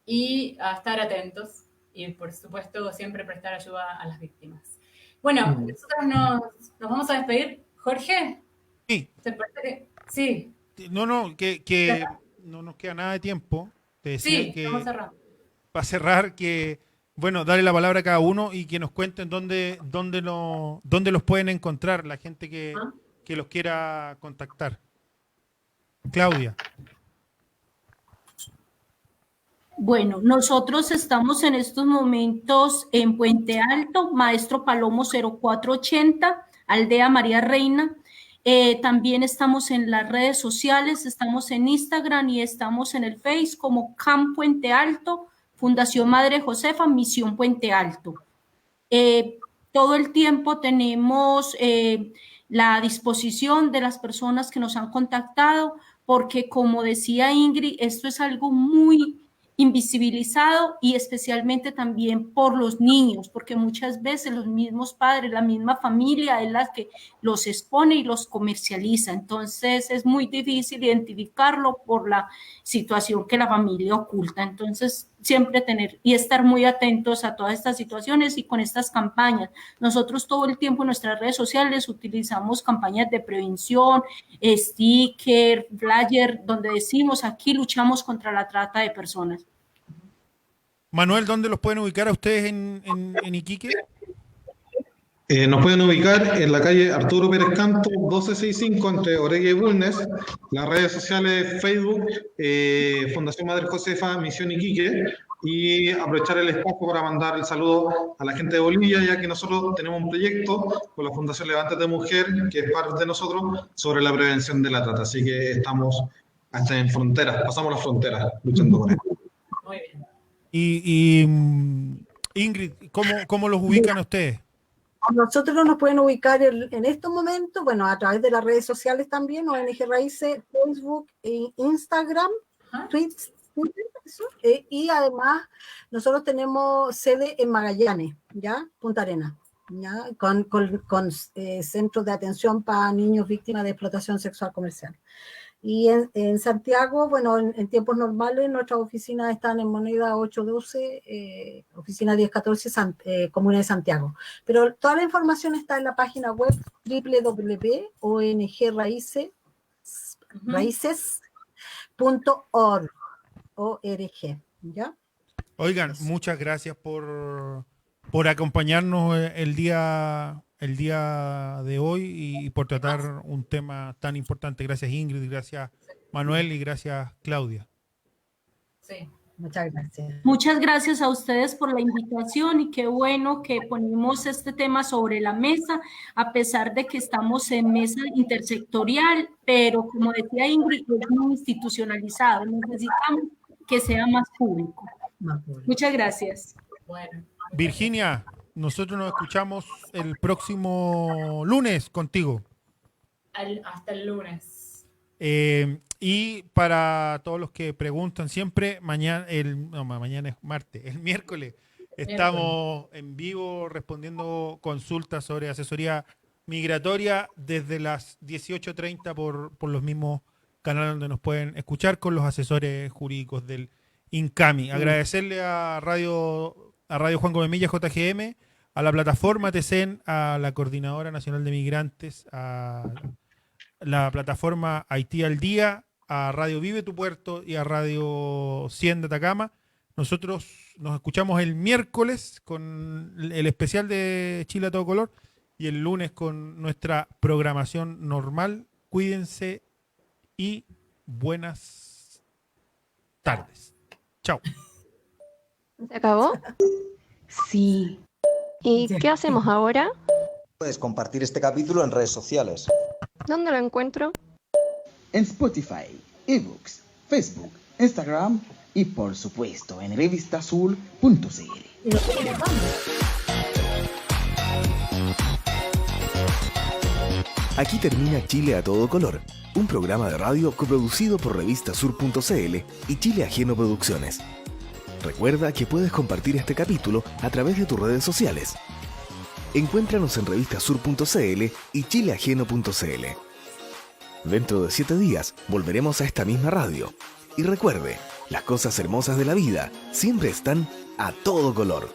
y a estar atentos y, por supuesto, siempre prestar ayuda a las víctimas. Bueno, nosotros nos vamos a despedir. Jorge, Sí. ¿te parece que...? Sí. No, que no nos queda nada de tiempo. Te decía sí, vamos a cerrar. Para cerrar, que Bueno, darle la palabra a cada uno y que nos cuenten dónde los pueden encontrar la gente que los quiera contactar. Claudia. Bueno, nosotros estamos en estos momentos en Puente Alto, Maestro Palomo 0480, Aldea María Reina. También estamos en las redes sociales, estamos en Instagram y estamos en el Face como CAM Puente Alto, Fundación Madre Josefa, Misión Puente Alto. Todo el tiempo tenemos la disposición de las personas que nos han contactado, porque como decía Ingrid, esto es algo muy invisibilizado y especialmente también por los niños, porque muchas veces los mismos padres, la misma familia es la que los expone y los comercializa. Entonces es muy difícil identificarlo por la situación que la familia oculta. Entonces siempre tener y estar muy atentos a todas estas situaciones y con estas campañas. Nosotros todo el tiempo en nuestras redes sociales utilizamos campañas de prevención, sticker, flyer, donde decimos aquí luchamos contra la trata de personas. Manuel, ¿dónde los pueden ubicar a ustedes en Iquique? Nos pueden ubicar en la calle Arturo Pérez Canto, 1265, entre Oregui y Bulnes. Las redes sociales, Facebook, Fundación Madre Josefa, Misión Iquique. Y aprovechar el espacio para mandar el saludo a la gente de Bolivia, ya que nosotros tenemos un proyecto con la Fundación Levántate Mujer, que es parte de nosotros, sobre la prevención de la trata. Así que estamos hasta en fronteras, pasamos las fronteras luchando con esto. Muy bien. Y Ingrid, ¿cómo los ubican ustedes? Nosotros nos pueden ubicar en estos momentos, bueno, a través de las redes sociales también, ONG Raíces, Facebook e Instagram, Twitter, y además nosotros tenemos sede en Magallanes, ¿ya? Punta Arenas, ¿ya? Con centros de atención para niños víctimas de explotación sexual comercial. Y en Santiago, bueno, en tiempos normales, nuestras oficinas están en Moneda 812, oficina 1014, Comuna de Santiago. Pero toda la información está en la página web www.ongraíces.org, ¿ya? Oigan, muchas gracias por acompañarnos el día de hoy y por tratar un tema tan importante. Gracias Ingrid, gracias Manuel y gracias Claudia. Sí. Muchas gracias. Muchas gracias a ustedes por la invitación y qué bueno que ponemos este tema sobre la mesa, a pesar de que estamos en mesa intersectorial, pero como decía Ingrid, es muy institucionalizado. Necesitamos que sea más público. Muchas gracias. Bueno. Virginia, nosotros nos escuchamos el próximo lunes contigo. Hasta el lunes. Y para todos los que preguntan siempre, mañana es martes, el miércoles estamos en vivo respondiendo consultas sobre asesoría migratoria desde las 18:30 por los mismos canales donde nos pueden escuchar con los asesores jurídicos del INCAMI. Agradecerle a Radio Juan Gómez Milla, JGM, a la plataforma TECEN, a la Coordinadora Nacional de Migrantes, a la plataforma Haití al Día, a Radio Vive tu Puerto y a Radio 100 de Atacama. Nosotros nos escuchamos el miércoles con el especial de Chile a todo color y el lunes con nuestra programación normal. Cuídense y buenas tardes. Chao. ¿Se acabó? Sí. ¿Y qué hacemos ahora? Puedes compartir este capítulo en redes sociales. ¿Dónde lo encuentro? En Spotify, eBooks, Facebook, Instagram y por supuesto en revistaazul.cl. Aquí termina Chile a todo color, un programa de radio coproducido por revistasur.cl y Chile Ajeno Producciones. Recuerda que puedes compartir este capítulo a través de tus redes sociales. Encuéntranos en revistasur.cl y chileajeno.cl. Dentro de 7 días volveremos a esta misma radio. Y recuerde, las cosas hermosas de la vida siempre están a todo color.